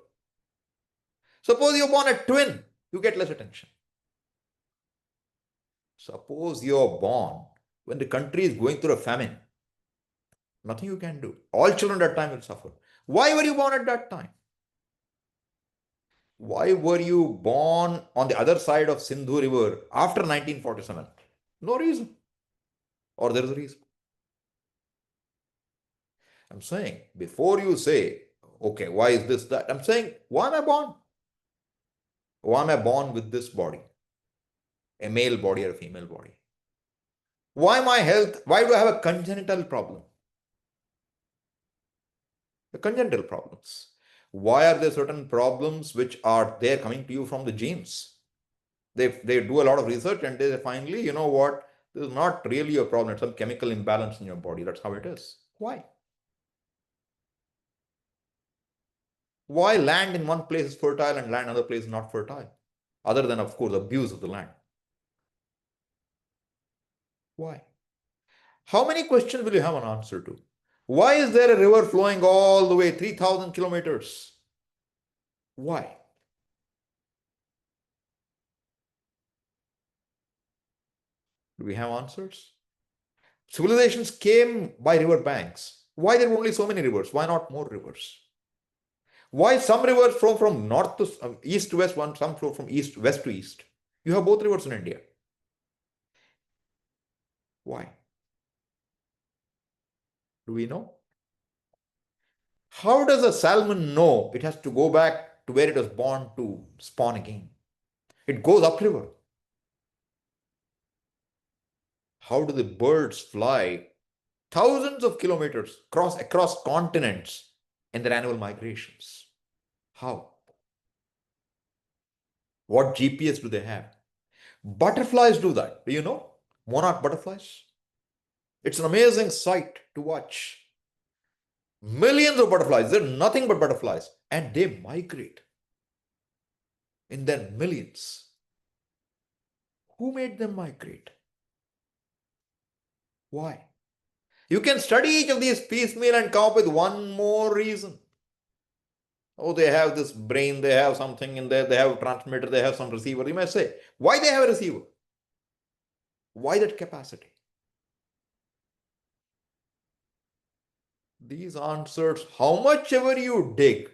Suppose you're born a twin, you get less attention. Suppose you're born when the country is going through a famine. Nothing you can do. All children at that time will suffer. Why were you born at that time? Why were you born on the other side of Sindhu River after 1947? No reason. Or there is a reason. I'm saying, before you say, okay, why is this, that? I'm saying, why am I born? Why am I born with this body? A male body or a female body? Why my health? Why do I have a congenital problem? The congenital problems. Why are there certain problems which are there coming to you from the genes? They do a lot of research and they finally, you know what? This is not really a problem. It's some chemical imbalance in your body. That's how it is. Why? Why land in one place is fertile and land another place is not fertile? Other than, of course, abuse of the land. Why? How many questions will you have an answer to? Why is there a river flowing all the way 3,000 kilometers? Why? Do we have answers? Civilizations came by river banks. Why there were only so many rivers? Why not more rivers? Why some rivers flow from north to east to west, some flow from east west to east? You have both rivers in India. Why? Do we know? How does a salmon know it has to go back to where it was born to spawn again? It goes upriver. How do the birds fly thousands of kilometers across continents in their annual migrations? How? What GPS do they have? Butterflies do that. Do you know? Monarch butterflies. It's an amazing sight to watch. Millions of butterflies. They're nothing but butterflies. And they migrate in their millions. Who made them migrate? Why? You can study each of these piecemeal and come up with one more reason. Oh, they have this brain, they have something in there, they have a transmitter, they have some receiver. You may say, why they have a receiver? Why that capacity? These answers, how much ever you dig,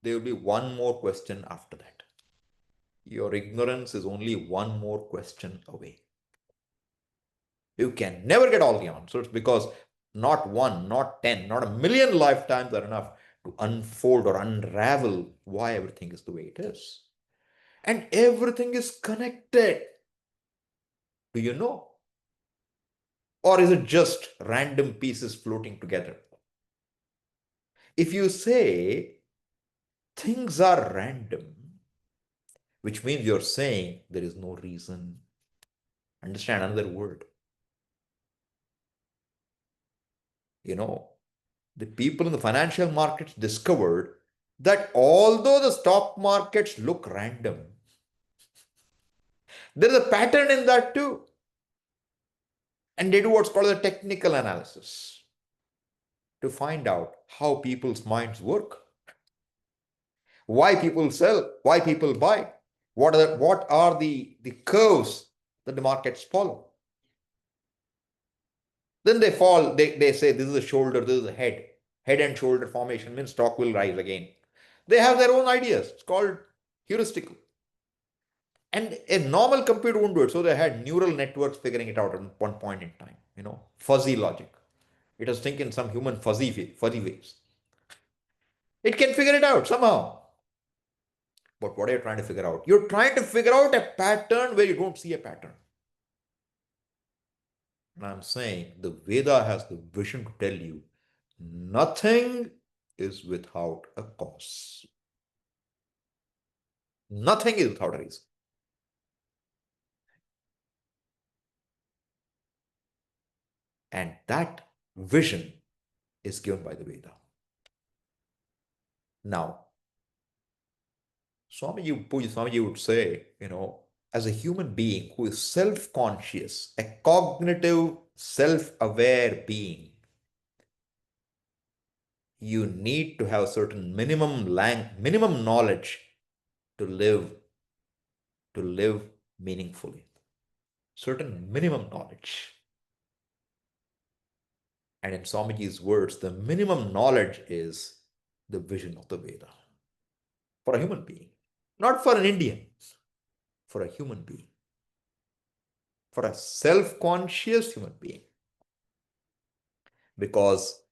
there will be one more question after that. Your ignorance is only one more question away. You can never get all the answers because not one, not 10, not a million lifetimes are enough to unfold or unravel why everything is the way it is. And everything is connected. Do you know? Or is it just random pieces floating together? If you say things are random, which means you're saying there is no reason. Understand another word. You know, the people in the financial markets discovered that although the stock markets look random, there is a pattern in that too. And they do what's called a technical analysis to find out how people's minds work, why people sell, why people buy, what are the curves that the markets follow. Then they fall, they say this is a shoulder, this is a head. Head and shoulder formation means stock will rise again. They have their own ideas. It's called heuristical. And a normal computer wouldn't do it. So they had neural networks figuring it out at one point in time, fuzzy logic. It was thinking some human fuzzy ways. It can figure it out somehow. But what are you trying to figure out? You're trying to figure out a pattern where you don't see a pattern. And I'm saying the Veda has the vision to tell you nothing is without a cause. Nothing is without a reason. And that vision is given by the Veda. Now, Puja Swamiji would say, as a human being who is self-conscious, a cognitive, self-aware being, you need to have certain minimum knowledge to live meaningfully. Certain minimum knowledge. And in Swamiji's words, the minimum knowledge is the vision of the Veda for a human being, not for an Indian, for a human being, for a self-conscious human being. Because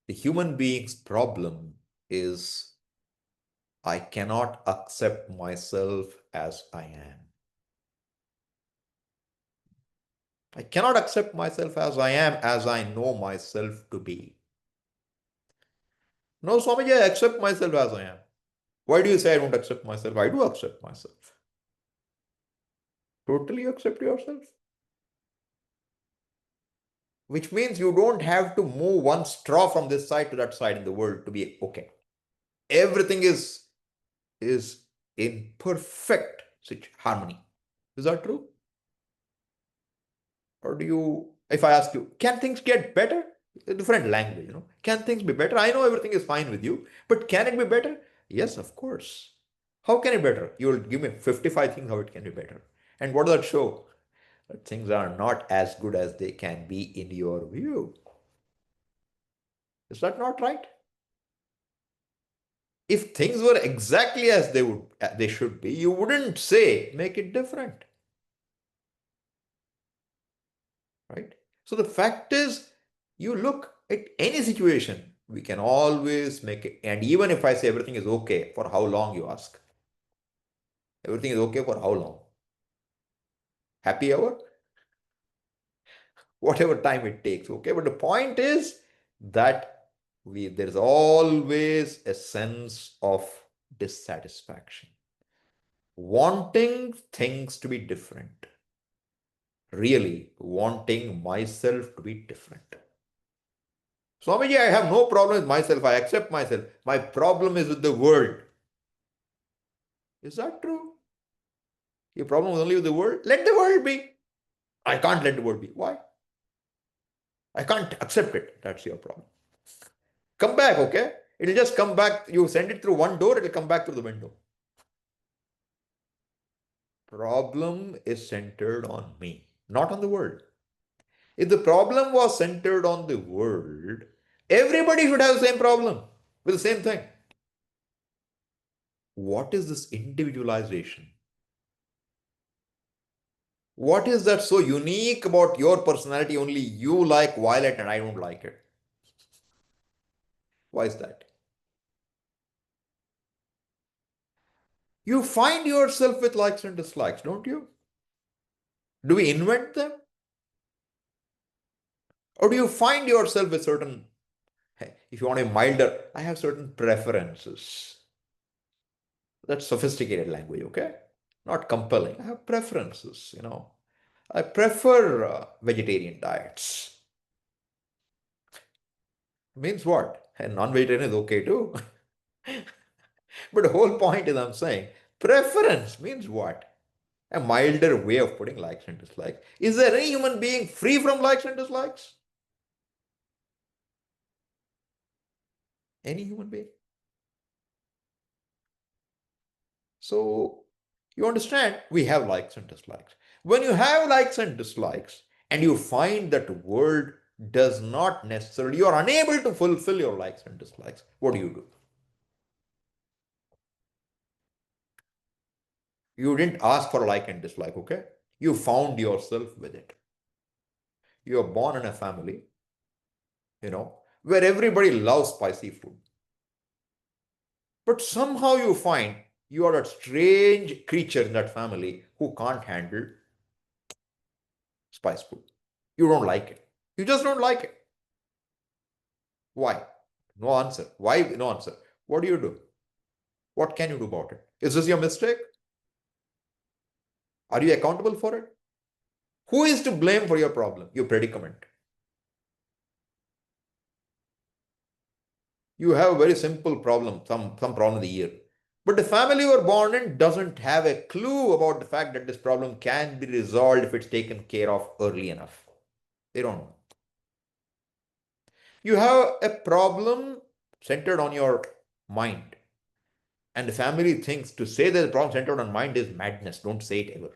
the human being's problem is I cannot accept myself as I am. I cannot accept myself as I am, as I know myself to be. No, Swamiji, I accept myself as I am. Why do you say I don't accept myself? I do accept myself. Totally accept yourself. Which means you don't have to move one straw from this side to that side in the world to be okay. Everything is in perfect harmony. Is that true? Or if I ask you, can things get better? A different language, Can things be better? I know everything is fine with you, but can it be better? Yes, of course. How can it be better? You will give me 55 things how it can be better. And what does that show? that things are not as good as they can be in your view. Is that not right? If things were exactly as they should be, you wouldn't say make it different, right? So the fact is, you look at any situation, we can always make it. And even if I say everything is okay, for how long, you ask? Everything is okay for how long? Happy hour? Whatever time it takes, okay? But the point is that there's always a sense of dissatisfaction, wanting things to be different, really wanting myself to be different. Swamiji, I have no problem with myself. I accept myself. My problem is with the world. Is that true? Your problem is only with the world? Let the world be. I can't let the world be. Why? I can't accept it. That's your problem. Come back, okay? It'll just come back. You send it through one door, it'll come back through the window. Problem is centered on me, not on the world. If the problem was centered on the world, everybody should have the same problem with the same thing. What is this individualization? What is that so unique about your personality? Only you like violet and I don't like it. Why is that? You find yourself with likes and dislikes, don't you? Do we invent them? Or do you find yourself with certain, if you want a milder, I have certain preferences. That's sophisticated language, okay? Not compelling. I have preferences. I prefer vegetarian diets. Means what? And non-vegetarian is okay too. But the whole point is I'm saying preference means what? A milder way of putting likes and dislikes. Is there any human being free from likes and dislikes? Any human being? So you understand, we have likes and dislikes. When you have likes and dislikes, and you find that world does not necessarily, you are unable to fulfill your likes and dislikes, what do? You didn't ask for like and dislike, okay? You found yourself with it. You are born in a family, where everybody loves spicy food. But somehow you find you are a strange creature in that family who can't handle spice food. You don't like it. You just don't like it. Why? No answer. Why? No answer. What do you do? What can you do about it? Is this your mistake? Are you accountable for it? Who is to blame for your problem, your predicament? You have a very simple problem, some problem of the year. But the family you were born in doesn't have a clue about the fact that this problem can be resolved if it's taken care of early enough. They don't know. You have a problem centered on your mind. And the family thinks to say that the problem centered on mind is madness. Don't say it ever.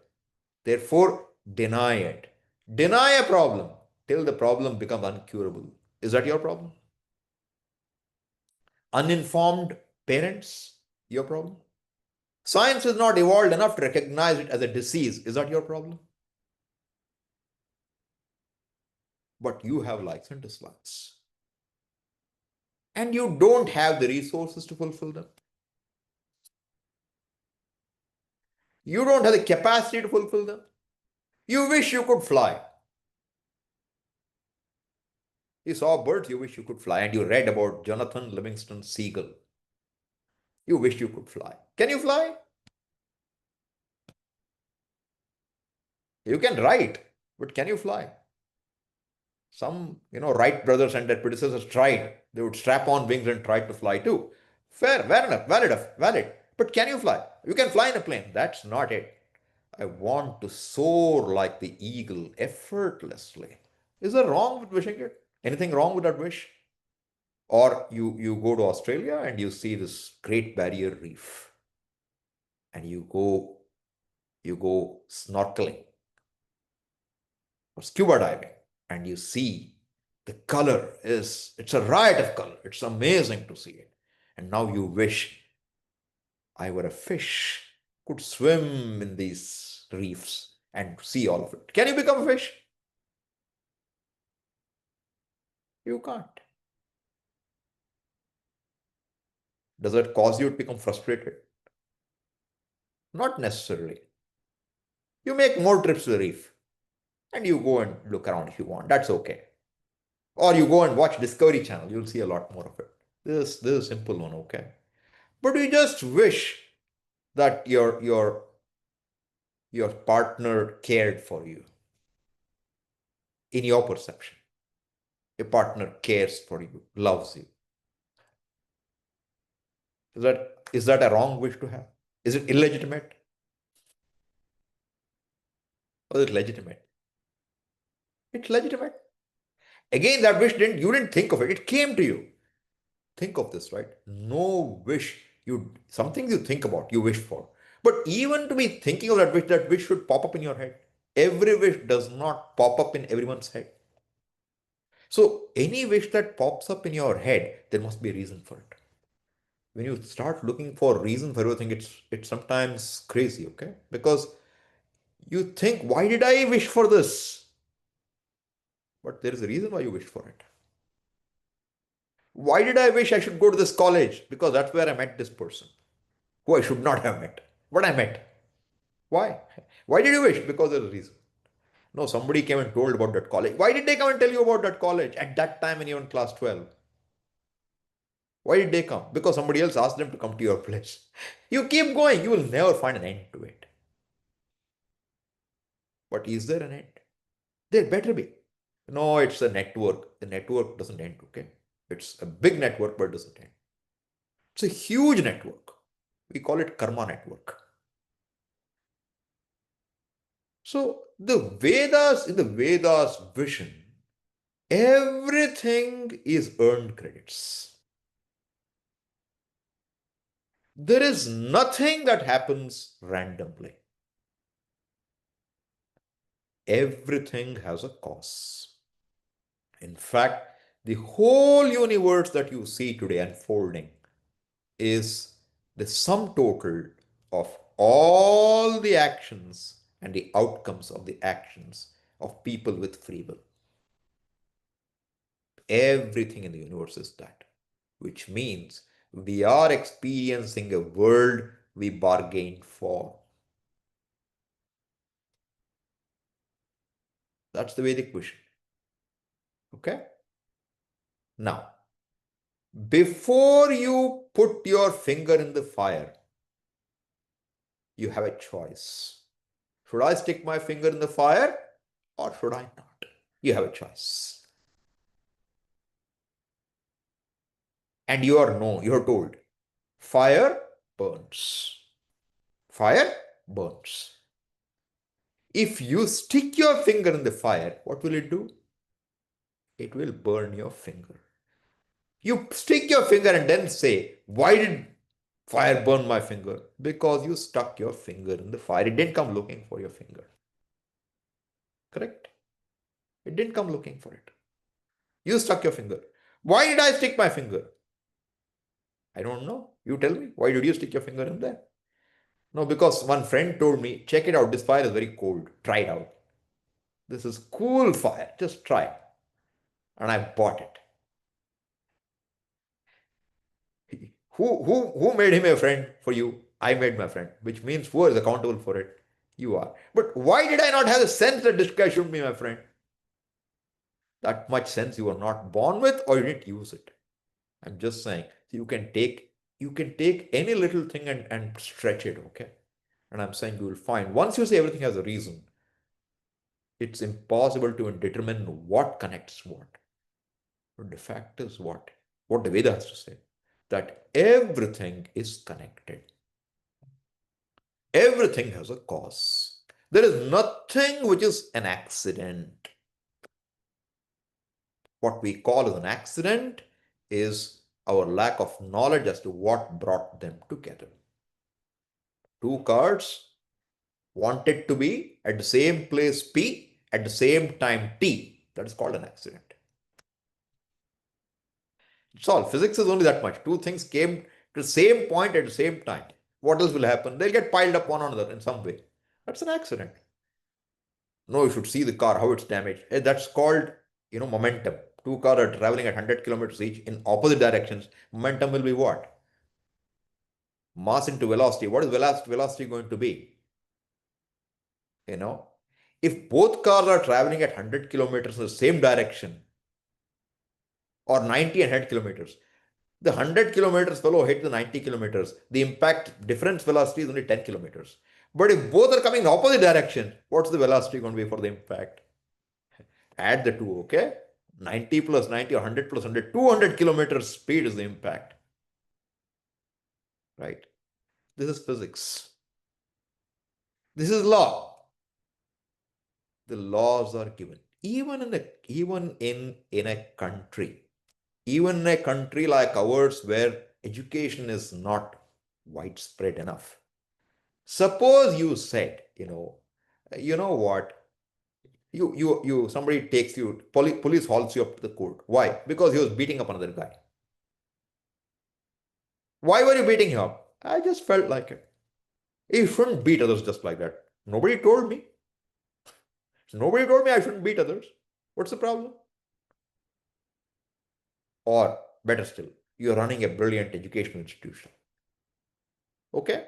Therefore, deny it. Deny a problem till the problem becomes uncurable. Is that your problem? Uninformed parents, your problem? Science is not evolved enough to recognize it as a disease. Is that your problem? But you have likes and dislikes. And you don't have the resources to fulfill them. You don't have the capacity to fulfill them. You wish you could fly. You saw birds, you wish you could fly, and you read about Jonathan Livingston Seagull. You wish you could fly. Can you fly? You can write, but can you fly? Some, Wright brothers and their predecessors tried. They would strap on wings and try to fly too. Fair enough, valid. But can you fly? You can fly in a plane. That's not it. I want to soar like the eagle effortlessly. Is there wrong with wishing it? Anything wrong with that wish? Or you go to Australia and you see this Great Barrier Reef and you go snorkeling or scuba diving, and you see the color it's a riot of color. It's amazing to see it. And now you wish I were a fish, could swim in these reefs and see all of it. Can you become a fish? You can't. Does it cause you to become frustrated? Not necessarily. You make more trips to the reef and you go and look around if you want. That's okay. Or you go and watch Discovery Channel. You'll see a lot more of it. This is a simple one, okay? But you just wish that your partner cared for you in your perception. A partner cares for you, loves you. Is that a wrong wish to have? Is it illegitimate? Or is it legitimate? It's legitimate. Again, that wish you didn't think of it. It came to you. Think of this, right? No wish something you think about, you wish for. But even to be thinking of that wish should pop up in your head. Every wish does not pop up in everyone's head. So any wish that pops up in your head, there must be a reason for it. When you start looking for a reason for everything, it's sometimes crazy, okay? Because you think, why did I wish for this? But there is a reason why you wish for it. Why did I wish I should go to this college? Because that's where I met this person who I should not have met. But I met. Why? Why did you wish? Because there's a reason. No, somebody came and told about that college. Why did they come and tell you about that college at that time when you were in class 12? Why did they come? Because somebody else asked them to come to your place. You keep going, you will never find an end to it. But is there an end? There better be. No, it's a network. The network doesn't end, okay? It's a big network, but it doesn't end. It's a huge network. We call it karma network. So in the Vedas vision, everything is earned credits. There is nothing that happens randomly. Everything has a cause. In fact, the whole universe that you see today unfolding is the sum total of all the actions and the outcomes of the actions of people with free will. Everything in the universe is that, which means we are experiencing a world we bargained for. That's the Vedic vision. Okay? Now, before you put your finger in the fire, you have a choice. Should I stick my finger in the fire or should I not? You have a choice. And you're told, fire burns. Fire burns. If you stick your finger in the fire, what will it do? It will burn your finger. You stick your finger and then say, why did fire burn my finger? Because you stuck your finger in the fire. It didn't come looking for your finger. Correct? It didn't come looking for it. You stuck your finger. Why did I stick my finger? I don't know. You tell me. Why did you stick your finger in there? No, because one friend told me, check it out. This fire is very cold. Try it out. This is cool fire. Just try it. And I bought it. Who made him a friend for you? I made my friend, which means who is accountable for it? You are. But why did I not have the sense that this guy should be my friend? That much sense you were not born with, or you didn't use it. I'm just saying, you can take any little thing and stretch it, okay? And I'm saying you will find, once you say everything has a reason, it's impossible to determine what connects what. But the fact is what the Veda has to say, that everything is connected. Everything has a cause. There is nothing which is an accident. What we call as an accident is our lack of knowledge as to what brought them together. Two cards wanted to be at the same place P at the same time t, that is called an accident. It's all. Physics is only that much. Two things came to the same point at the same time. What else will happen? They'll get piled up one on another in some way. That's an accident. No, you should see the car, how it's damaged. That's called, momentum. Two cars are traveling at 100 kilometers each in opposite directions. Momentum will be what? Mass into velocity. What is velocity going to be? You know, if both cars are traveling at 100 kilometers in the same direction or 90 and 100 kilometers, the 100 kilometers fellow hit the 90 kilometers. The impact difference velocity is only 10 kilometers. But if both are coming in opposite direction, what's the velocity going to be for the impact? Add the two, okay? 90 plus 90 or 100 plus 100, 200 kilometers speed is the impact. Right? This is physics. This is law. The laws are given. Even in a country, even in a country like ours where education is not widespread enough. Suppose you said, you know what? Somebody takes you, police hauls you up to the court. Why? Because he was beating up another guy. Why were you beating him up? I just felt like it. You shouldn't beat others just like that. Nobody told me. Nobody told me I shouldn't beat others. What's the problem? Or better still, you're running a brilliant educational institution. Okay?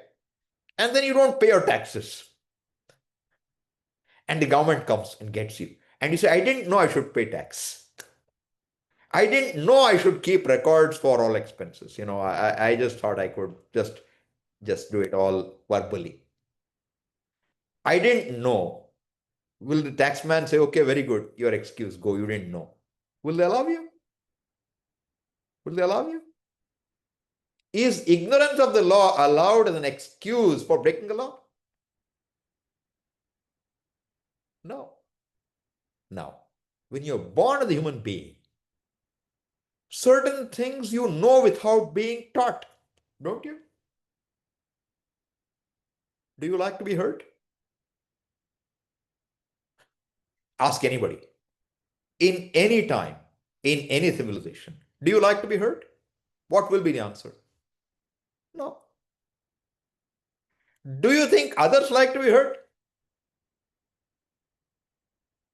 And then you don't pay your taxes. And the government comes and gets you. And you say, I didn't know I should pay tax. I didn't know I should keep records for all expenses. I just thought I could just do it all verbally. I didn't know. Will the taxman say, okay, very good, your excuse, go, you didn't know? Will they allow you? Will they allow you? Is ignorance of the law allowed as an excuse for breaking the law? No. Now, when you're born as a human being, certain things you know without being taught, don't you? Do you like to be hurt? Ask anybody. In any time, in any civilization, do you like to be hurt? What will be the answer? No. Do you think others like to be hurt?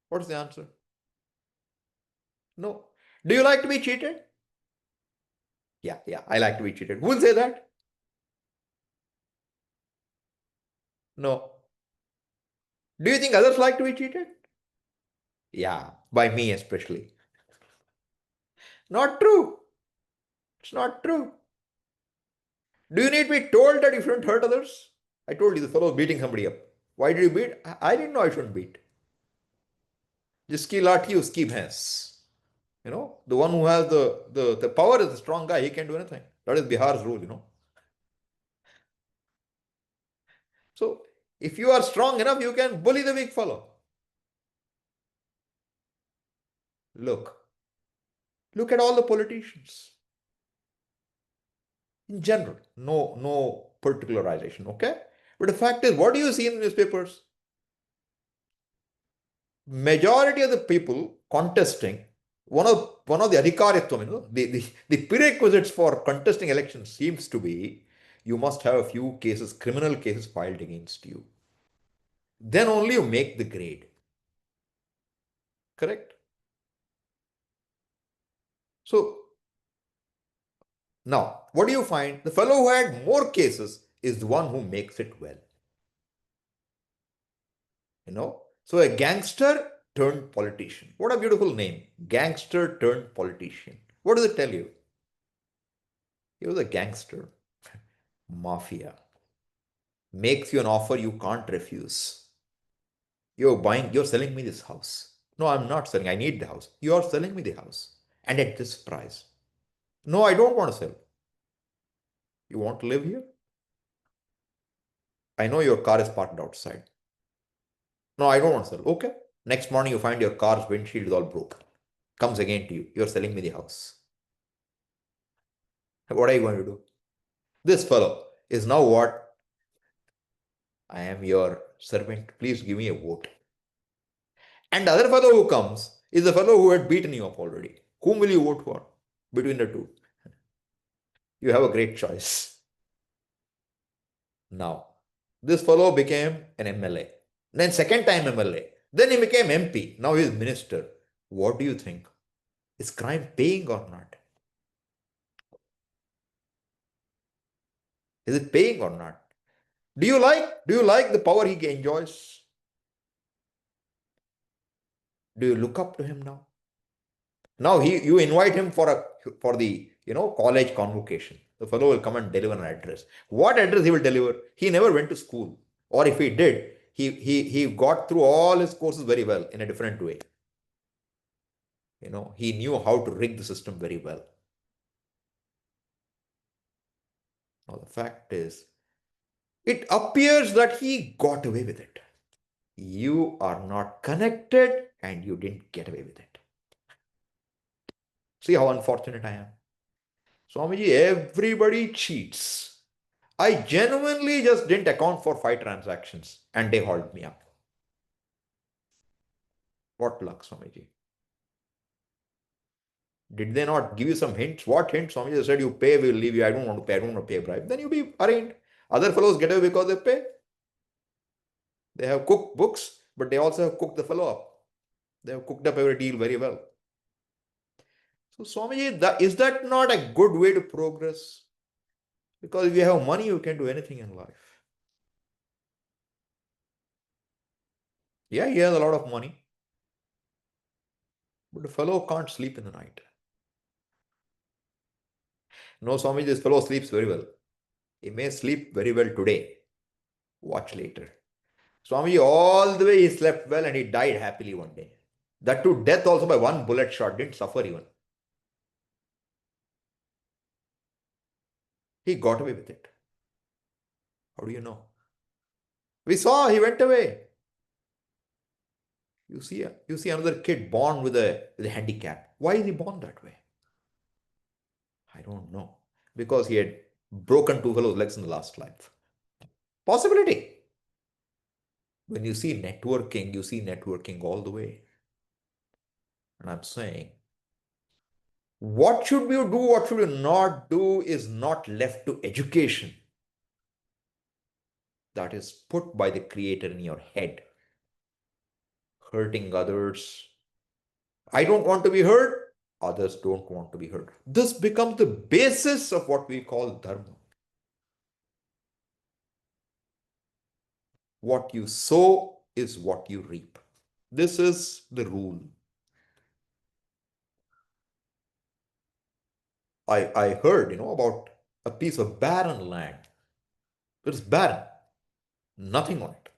What's the answer? No. Do you like to be cheated? Yeah, I like to be cheated. Who will say that? No. Do you think others like to be cheated? Yeah, by me especially. Not true. It's not true. Do you need to be told that you shouldn't hurt others? I told you the fellow was beating somebody up. Why did you beat? I didn't know I shouldn't beat. Jiski lathi uski bhais. The one who has the power is the strong guy. He can do anything. That is Bihar's rule. So if you are strong enough, you can bully the weak fellow. Look at all the politicians. In general, no particularization, okay? But the fact is, what do you see in the newspapers? Majority of the people contesting, one of the adhikaritvam, the prerequisites for contesting elections seems to be you must have a few cases, criminal cases filed against you. Then only you make the grade. Correct? So now, what do you find? The fellow who had more cases is the one who makes it well. So a gangster turned politician. What a beautiful name. Gangster turned politician. What does it tell you? He was a gangster. Mafia. Makes you an offer you can't refuse. You're selling me this house. No, I'm not selling. I need the house. You're selling me the house. And at this price. No, I don't want to sell. You want to live here? I know your car is parked outside. No, I don't want to sell. Okay. Next morning, you find your car's windshield is all broken. Comes again to you. You're selling me the house. What are you going to do? This fellow is now what? I am your servant. Please give me a vote. And the other fellow who comes is the fellow who had beaten you up already. Whom will you vote for between the two? You have a great choice. Now, this fellow became an MLA. Then second time MLA. Then he became MP. Now he is minister. What do you think? Is crime paying or not? Is it paying or not? Do you like the power he enjoys? Do you look up to him now? Now you invite him for the college convocation. The fellow will come and deliver an address. What address he will deliver? He never went to school. Or if he did, he got through all his courses very well in a different way. He knew how to rig the system very well. Now the fact is, it appears that he got away with it. You are not connected and you didn't get away with it. See how unfortunate I am. Swamiji, everybody cheats. I genuinely just didn't account for 5 transactions and they hauled me up. What luck, Swamiji? Did they not give you some hints? What hints? Swamiji, they said you pay, we'll leave you. I don't want to pay. I don't want to pay a bribe. Then you be arraigned. Other fellows get away because they pay. They have cooked books, but they also have cooked the fellow up. They have cooked up every deal very well. So Swamiji, is that not a good way to progress? Because if you have money, you can do anything in life. Yeah, he has a lot of money. But the fellow can't sleep in the night. No, Swamiji, this fellow sleeps very well. He may sleep very well today. Watch later. Swamiji, all the way he slept well and he died happily one day. That too, death also by one bullet shot, didn't suffer even. He got away with it. How do you know? We saw he went away. You see another kid born with a handicap. Why is he born that way? I don't know. Because he had broken two fellows' legs in the last life. Possibility. When you see networking all the way. And I'm saying, what should you do, what should you not do is not left to education. That is put by the Creator in your head. Hurting others. I don't want to be hurt. Others don't want to be hurt. This becomes the basis of what we call dharma. What you sow is what you reap. This is the rule. I heard, about a piece of barren land. It's barren. Nothing on it.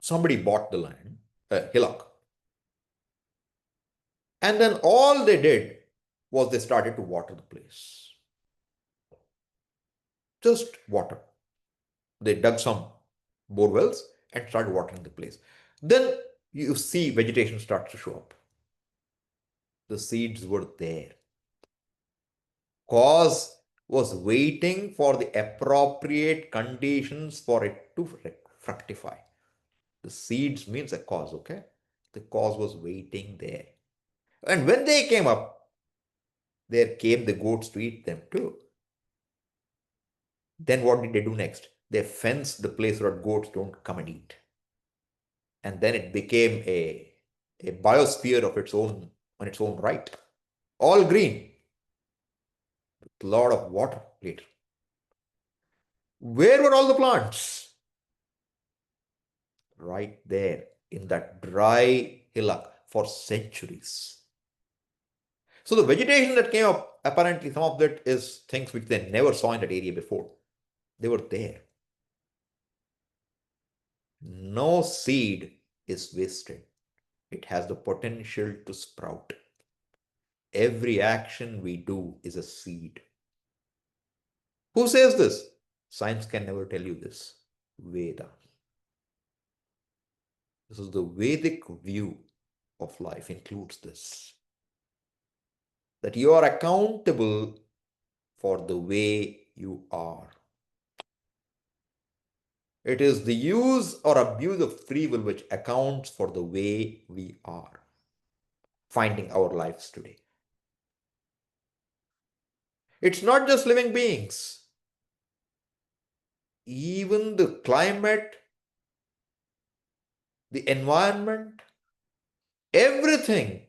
Somebody bought the land, a hillock. And then all they did was they started to water the place. Just water. They dug some bore wells and started watering the place. Then you see vegetation starts to show up. The seeds were there. Cause was waiting for the appropriate conditions for it to fructify. The seeds means a cause, okay? The cause was waiting there. And when they came up, there came the goats to eat them too. Then what did they do next? They fenced the place where goats don't come and eat. And then it became a biosphere of its own, on its own right. All green. With a lot of water later. Where were all the plants? Right there in that dry hillock for centuries. So the vegetation that came up, apparently some of that is things which they never saw in that area before. They were there. No seed is wasted. It has the potential to sprout. Every action we do is a seed. Who says this? Science can never tell you this. Veda. This is the Vedic view of life, includes this. That you are accountable for the way you are. It is the use or abuse of free will which accounts for the way we are finding our lives today. It's not just living beings. Even the climate, the environment, everything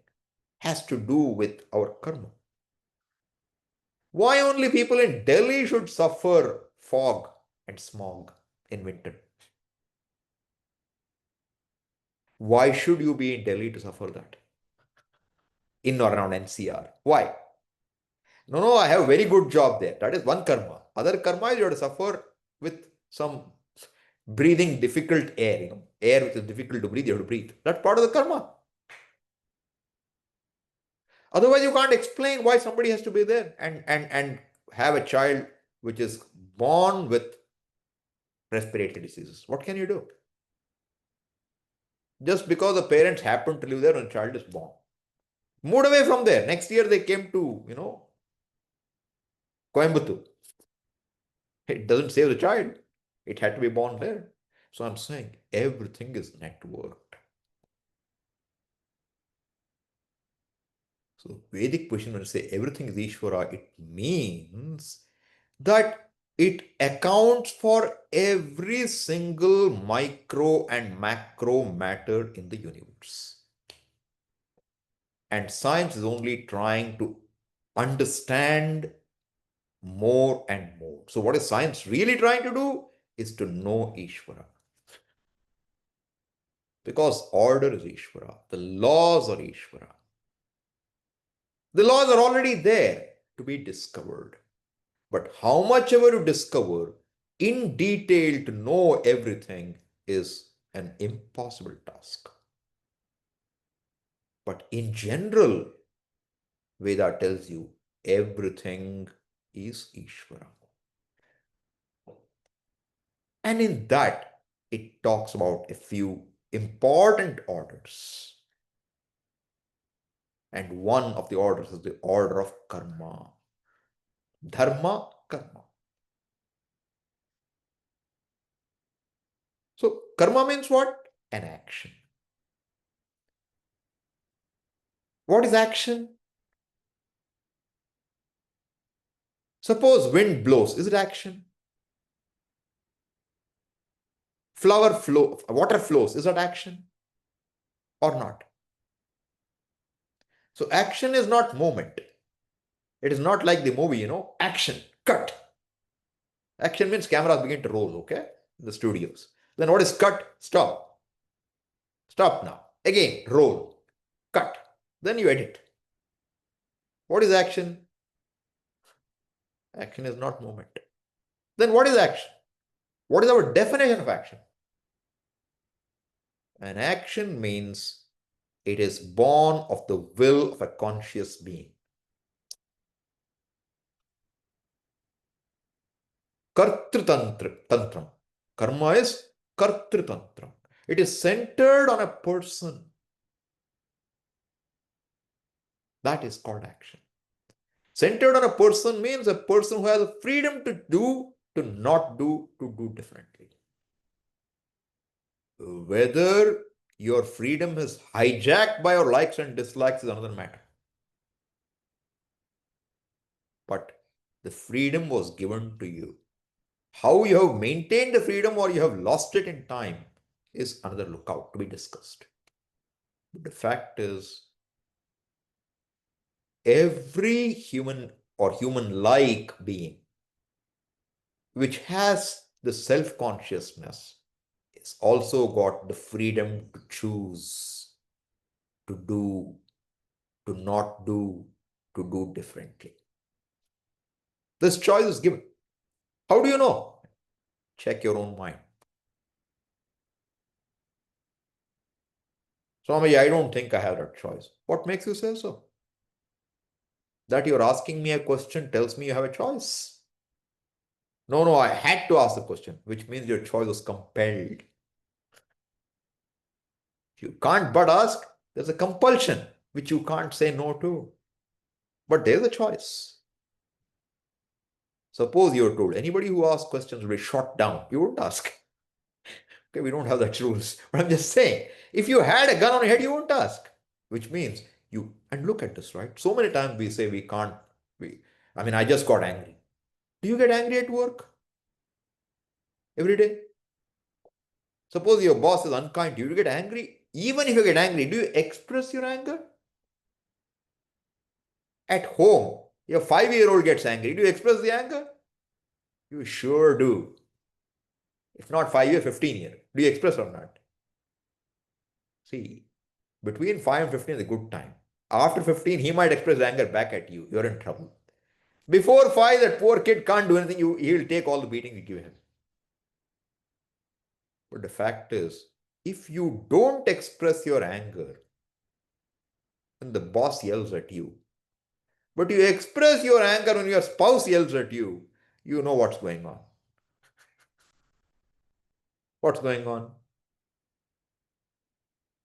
has to do with our karma. Why only people in Delhi should suffer fog and smog in winter? Why should you be in Delhi to suffer that? In or around NCR. Why? No, I have a very good job there. That is one karma. Other karma is you have to suffer with some breathing difficult air, air which is difficult to breathe, you have to breathe. That's part of the karma. Otherwise, you can't explain why somebody has to be there and have a child which is born with respiratory diseases. What can you do? Just because the parents happen to live there when the child is born. Moved away from there. Next year they came to, Coimbatore. It doesn't save the child. It had to be born there. So I'm saying everything is networked. So Vedic position, when you say everything is Isvara, it means that it accounts for every single micro and macro matter in the universe. And science is only trying to understand more and more. So what is science really trying to do is to know Ishvara. Because order is Ishvara. The laws are Ishvara. The laws are already there to be discovered. But how much ever you discover in detail to know everything is an impossible task. But in general, Veda tells you everything is Ishvara. And in that, it talks about a few important orders. And one of the orders is the order of karma. Dharma, karma. So, karma means what? An action. What is action? Suppose wind blows. Is it action? Water flows. Is that action or not? So, action is not movement. It is not like the movie, action, cut. Action means cameras begin to roll, okay? In the studios. Then what is cut? Stop. Stop now. Again, roll. Cut. Then you edit. What is action? Action is not movement. Then what is action? What is our definition of action? An action means it is born of the will of a conscious being. Kartritantram. Karma is kartritantram. It is centered on a person. That is called action. Centered on a person means a person who has the freedom to do, to not do, to do differently. Whether your freedom is hijacked by your likes and dislikes is another matter. But the freedom was given to you. How you have maintained the freedom or you have lost it in time is another lookout to be discussed. But the fact is, every human or human-like being which has the self-consciousness is also got the freedom to choose, to do, to not do, to do differently. This choice is given. How do you know? Check your own mind. Swami, I don't think I have that choice. What makes you say so? That you're asking me a question tells me you have a choice. No, I had to ask the question, which means your choice was compelled. If you can't but ask, there's a compulsion, which you can't say no to. But there's a choice. Suppose you're told anybody who asks questions will be shot down. You wouldn't ask. Okay, we don't have such rules. But I'm just saying, if you had a gun on your head, you won't ask. Which means you, and look at this, right? So many times we say we can't, I mean, I just got angry. Do you get angry at work every day? Suppose your boss is unkind to you, you get angry. Even if you get angry, do you express your anger? At home, your 5-year-old gets angry. Do you express the anger? You sure do. If not 5 year, 15 year. Do you express or not? See, between 5 and 15 is a good time. After 15, he might express anger back at you. You're in trouble. Before 5, that poor kid can't do anything. He'll take all the beating you give him. But the fact is, if you don't express your anger, then the boss yells at you. But you express your anger when your spouse yells at you, you know what's going on. What's going on?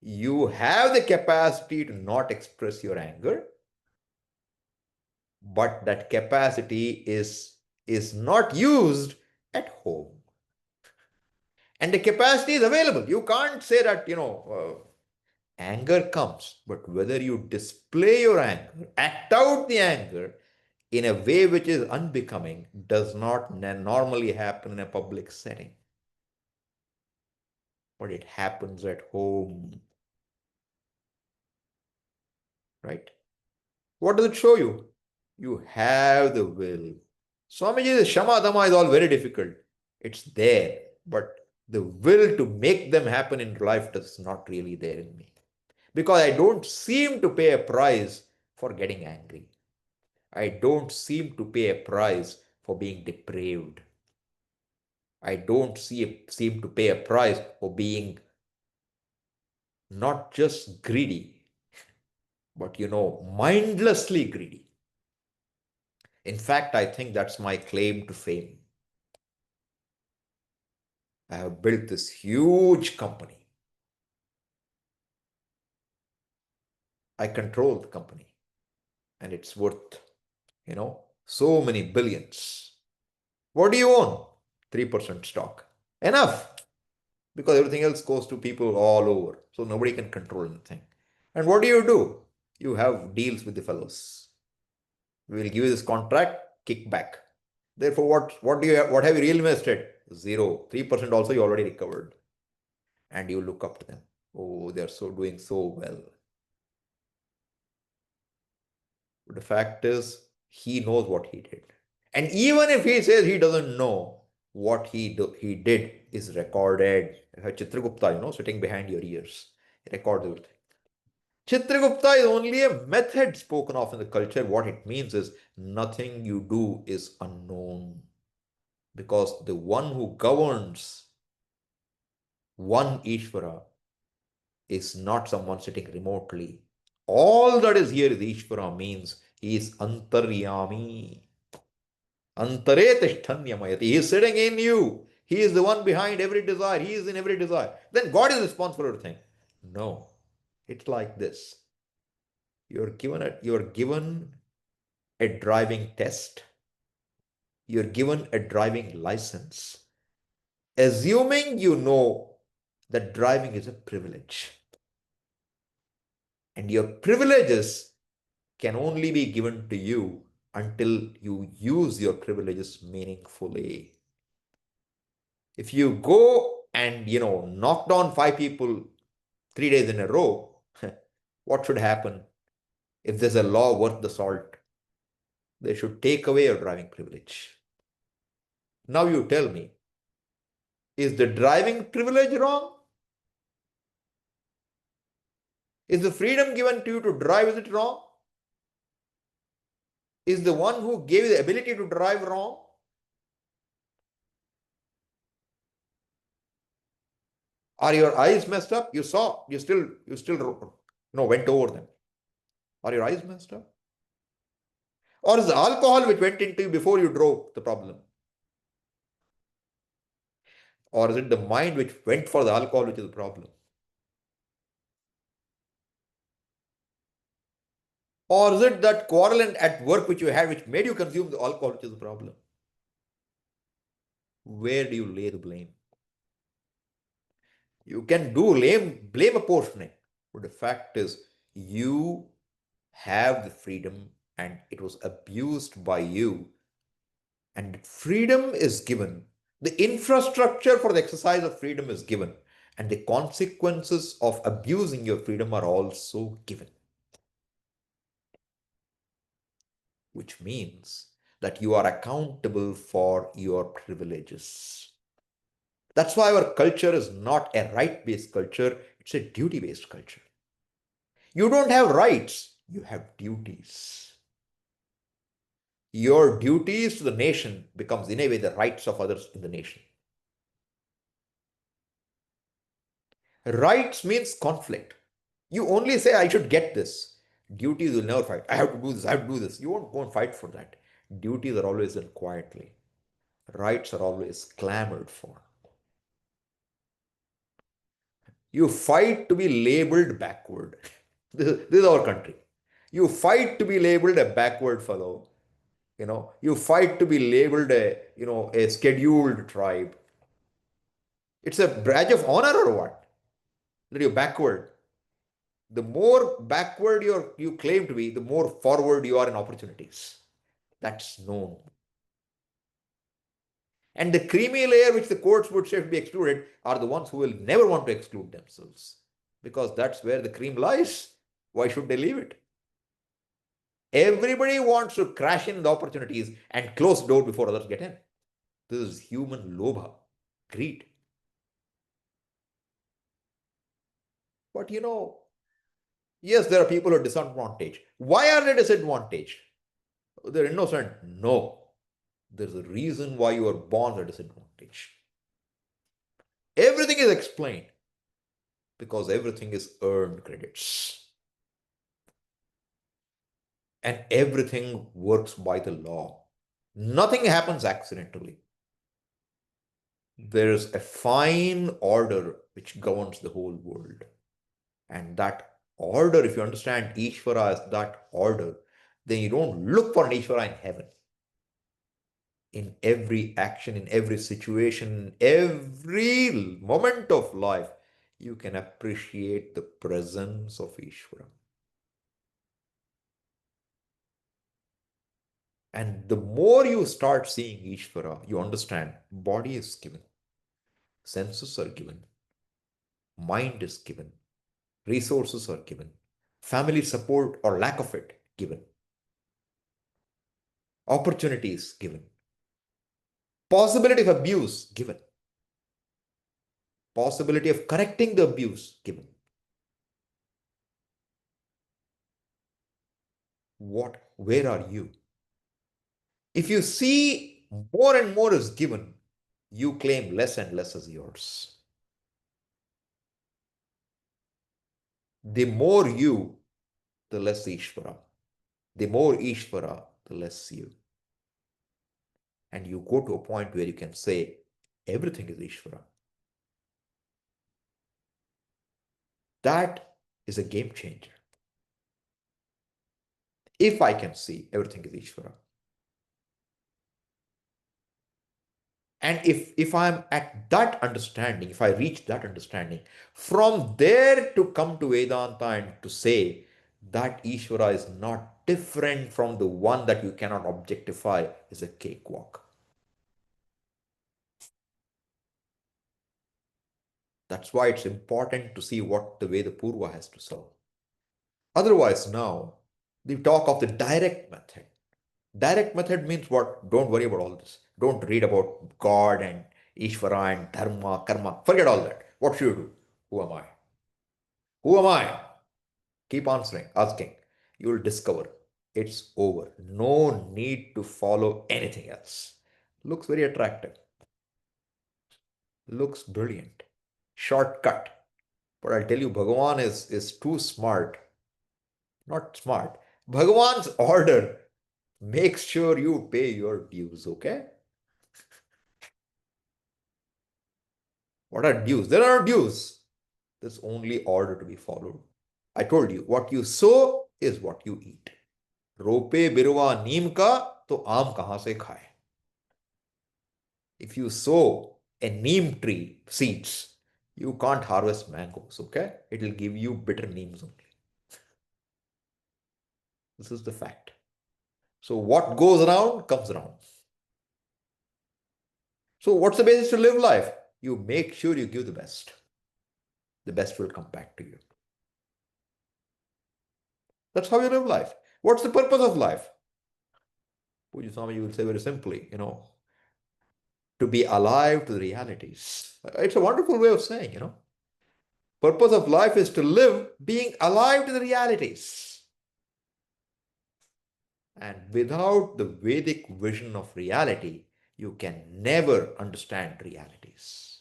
You have the capacity to not express your anger, but that capacity is not used at home. And the capacity is available. You can't say that, anger comes, but whether you display your anger, act out the anger in a way which is unbecoming, does not normally happen in a public setting. But it happens at home, right? What does it show you? You have the will. Swamiji's Shama Dhamma is all very difficult. It's there, but the will to make them happen in life is not really there in me. Because I don't seem to pay a price for getting angry. I don't seem to pay a price for being depraved. I don't seem to pay a price for being not just greedy, but mindlessly greedy. In fact, I think that's my claim to fame. I have built this huge company. I control the company, and it's worth, so many billions. What do you own? 3% stock. Enough, because everything else goes to people all over. So nobody can control anything. And what do? You have deals with the fellows. We will give you this contract, kickback. Therefore, what have you really invested? 0. 3% also you already recovered. And you look up to them. Oh, they're doing so well. But the fact is, he knows what he did. And even if he says he doesn't know, what he did is recorded. Chitragupta, sitting behind your ears, records everything. Chitragupta is only a method spoken of in the culture. What it means is nothing you do is unknown. Because the one who governs one Isvara is not someone sitting remotely. All that is here is Ishvara, means he is Antaryami. Antare tishthanyamayati. He is sitting in you. He is the one behind every desire. He is in every desire. Then God is responsible for everything. No. It's like this. You're given a driving test. You're given a driving license. Assuming you know that driving is a privilege. And your privileges can only be given to you until you use your privileges meaningfully. If you go and, knock down 5 people 3 days in a row, what should happen? If there's a law worth the salt, they should take away your driving privilege. Now you tell me, is the driving privilege wrong? Is the freedom given to you to drive, is it wrong? Is the one who gave you the ability to drive wrong? Are your eyes messed up? You saw, you still went over them. Are your eyes messed up? Or is the alcohol which went into you before you drove the problem? Or is it the mind which went for the alcohol which is the problem? Or is it that quarrel at work which you had which made you consume the alcohol which is the problem? Where do you lay the blame? You can do blame apportioning, but the fact is, you have the freedom and it was abused by you. And freedom is given. The infrastructure for the exercise of freedom is given. And the consequences of abusing your freedom are also given. Which means that you are accountable for your privileges. That's why our culture is not a right-based culture, it's a duty-based culture. You don't have rights, you have duties. Your duties to the nation becomes in a way the rights of others in the nation. Rights means conflict. You only say, I should get this. Duties will never fight. I have to do this, I have to do this. You won't go and fight for that. Duties are always done quietly. Rights are always clamored for. You fight to be labeled backward. This is our country. You fight to be labeled a backward fellow. You fight to be labeled a scheduled tribe. It's a badge of honor or what? That you're backward. The more backward you claim to be, the more forward you are in opportunities. That's known. And the creamy layer which the courts would say should be excluded are the ones who will never want to exclude themselves. Because that's where the cream lies. Why should they leave it? Everybody wants to crash in the opportunities and close the door before others get in. This is human lobha, greed. But yes, there are people who are disadvantaged. Why are they disadvantaged? They're innocent. No. There's a reason why you are born at disadvantage. Everything is explained because everything is earned credits. And everything works by the law. Nothing happens accidentally. There is a fine order which governs the whole world. And that order, if you understand Isvara as that order, then you don't look for an Isvara in heaven. In every action, in every situation, every moment of life, you can appreciate the presence of Ishvara. And the more you start seeing Ishvara, you understand body is given, senses are given, mind is given, resources are given, family support or lack of it given, opportunities given, possibility of abuse given, possibility of correcting the abuse given. Where are you? If you see more and more is given, you claim less and less as yours. The more you, the less Ishvara. The more Ishvara, the less you. And you go to a point where you can say, everything is Ishvara. That is a game changer. If I can see everything is Ishvara. And if I'm at that understanding, if I reach that understanding, from there to come to Vedanta and to say that Ishvara is not different from the one that you cannot objectify is a cakewalk. That's why it's important to see what the Veda Purva has to say. Otherwise, now, we talk of the direct method. Direct method means what? Don't worry about all this. Don't read about God and Ishvara and Dharma, Karma. Forget all that. What should you do? Who am I? Who am I? Keep answering, asking. You will discover it's over. No need to follow anything else. Looks very attractive. Looks brilliant. Shortcut. But I'll tell you, Bhagavan is too smart. Not smart. Bhagavan's order makes sure you pay your dues, okay? What are dues? There are dues. There's only order to be followed. I told you, what you sow is what you eat. रोपे बिरवा नीम का तो आम कहां से खाए? If you sow a neem tree seeds, You can't harvest mangoes, okay? It will give you bitter neems only. This is the fact. So what goes around comes around. So what's the basis to live life? You make sure you give the best. The best will come back to you. That's how you live life. What's the purpose of life? Puja Swami will say very simply, to be alive to the realities. It's a wonderful way of saying, Purpose of life is to live being alive to the realities. And without the Vedic vision of reality, you can never understand realities.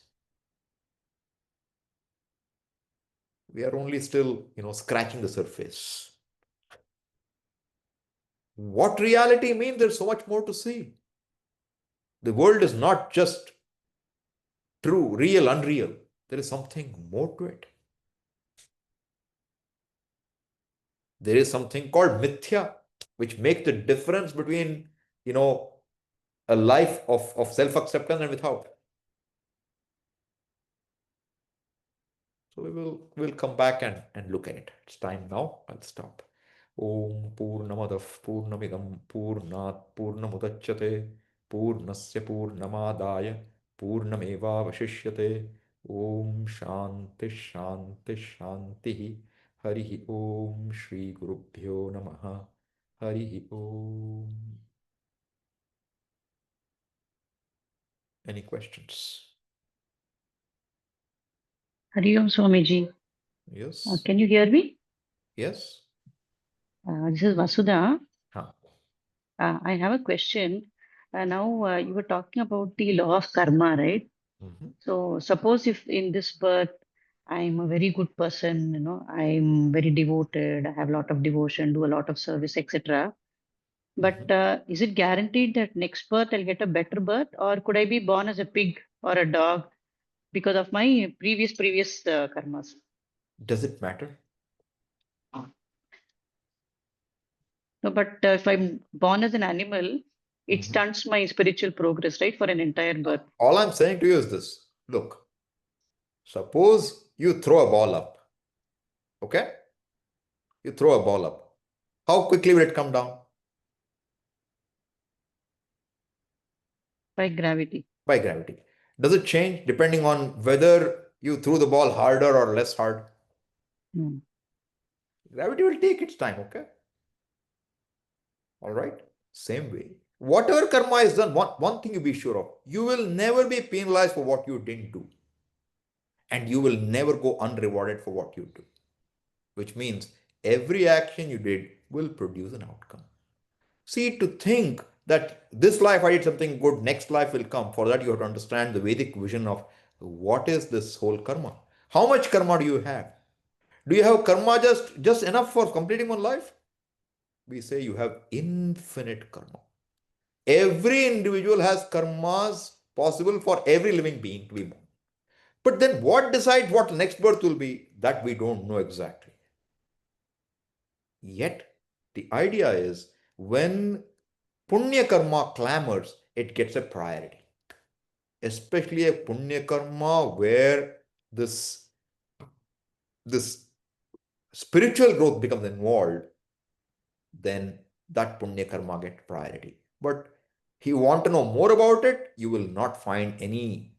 We are only still, scratching the surface. What reality means? There's so much more to see. The world is not just true, real, unreal. There is something more to it. There is something called mithya, which makes the difference between, a life of self-acceptance and without. So we'll come back and look at it. It's time now. I'll stop. Om Purnamadav Purnamidam Purnat Purnamudachyate Purnasya Purnamadaya Purnameva Vashishyate Om Shanti Shanti Shanti Harihi Om Shri Gurubhyo Namaha Harihi Om. Any questions? Hari Om Swamiji. Yes. Can you hear me? Yes. This is Vasudha. Huh. I have a question. Now you were talking about the law of karma, right? Mhm. So suppose if in this birth I'm a very good person, I'm very devoted, I have a lot of devotion, do a lot of service, etc. But Mhm. is it guaranteed that next birth I'll get a better birth, or could I be born as a pig or a dog because of my previous karmas? Does it matter? No, but if I'm born as an animal, it Mhm. stunts my spiritual progress, right, for an entire birth. All I'm saying to you is this. Look, suppose you throw a ball up, okay? You throw a ball up. How quickly will it come down? By gravity. By gravity. Does it change depending on whether you threw the ball harder or less hard? Hmm. Gravity will take its time, okay? All right? Same way. Whatever karma is done, one thing you be sure of, you will never be penalized for what you didn't do. And you will never go unrewarded for what you do. Which means every action you did will produce an outcome. See, to think that this life I did something good, next life will come, for that you have to understand the Vedic vision of what is this whole karma. How much karma do you have? Do you have karma just enough for completing one life? We say you have infinite karma. Every individual has karmas possible for every living being to be born. But then what decides what the next birth will be? That we don't know exactly. Yet, the idea is when Punya karma clamors, it gets a priority. Especially a Punya karma where this spiritual growth becomes involved, then that Punya karma gets priority. But if you want to know more about it, you will not find any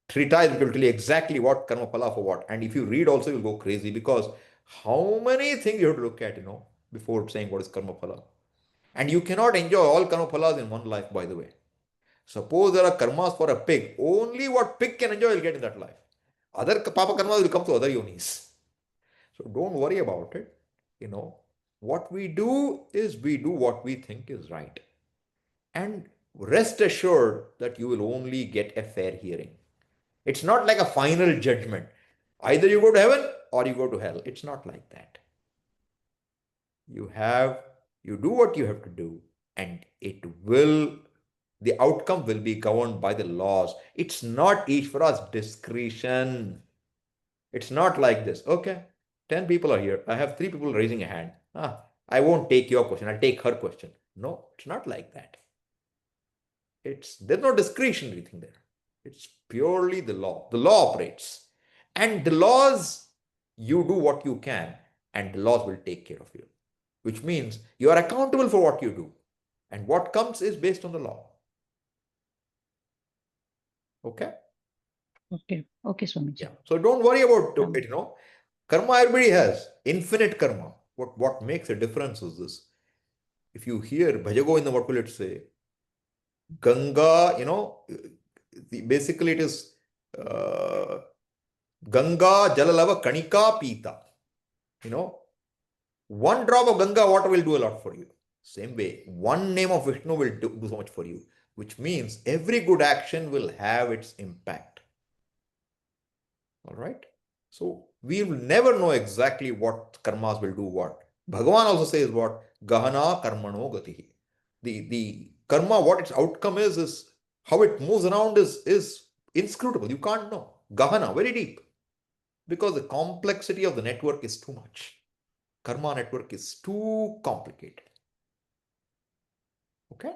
treatise which will tell you exactly what karma phala for what. And if you read also, you'll go crazy because how many things you have to look at, before saying what is karma phala. And you cannot enjoy all karma phalas in one life, by the way. Suppose there are karmas for a pig, only what pig can enjoy will get in that life. Other papa karmas will come to other yonis. So don't worry about it. You know, what we do is we do what we think is right. And rest assured that you will only get a fair hearing. It's not like a final judgment. Either you go to heaven or you go to hell. It's not like that. You do what you have to do, and the outcome will be governed by the laws. It's not Ishvara's discretion. It's not like this. Okay, 10 people are here. I have 3 people raising a hand. I won't take your question. I'll take her question. No, it's not like that. There's no discretionary thing there. It's purely the law. The law operates. And the laws, you do what you can, and the laws will take care of you, which means you are accountable for what you do. And what comes is based on the law. Okay? Okay. Okay, Swamiji. Yeah. So don't worry about Um, it, Karma, everybody has infinite karma. What makes a difference is this. If you hear Bhajagovinda, what will it say? Ganga, basically it is Ganga Jalalava Kanika Pita. One drop of Ganga water will do a lot for you. Same way, one name of Vishnu will do so much for you, which means every good action will have its impact. All right. So we will never know exactly what karmas will do what. Bhagavan also says what? Gahana karmano gatihi. The karma, what its outcome is how it moves around is inscrutable. You can't know. Gahana, very deep. Because the complexity of the network is too much. Karma network is too complicated. Okay?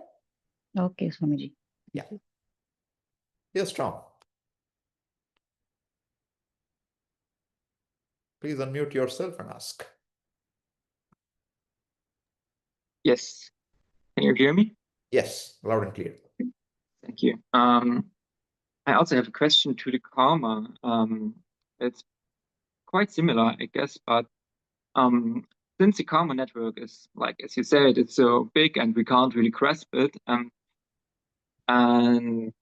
okay, Swamiji. Yeah. Yes, Tom. Please unmute yourself and ask. Yes. Can you hear me? Yes, loud and clear. Thank you. I also have a question to the karma. It's quite similar, I guess, but since the karma network is, like, as you said, it's so big and we can't really grasp it, and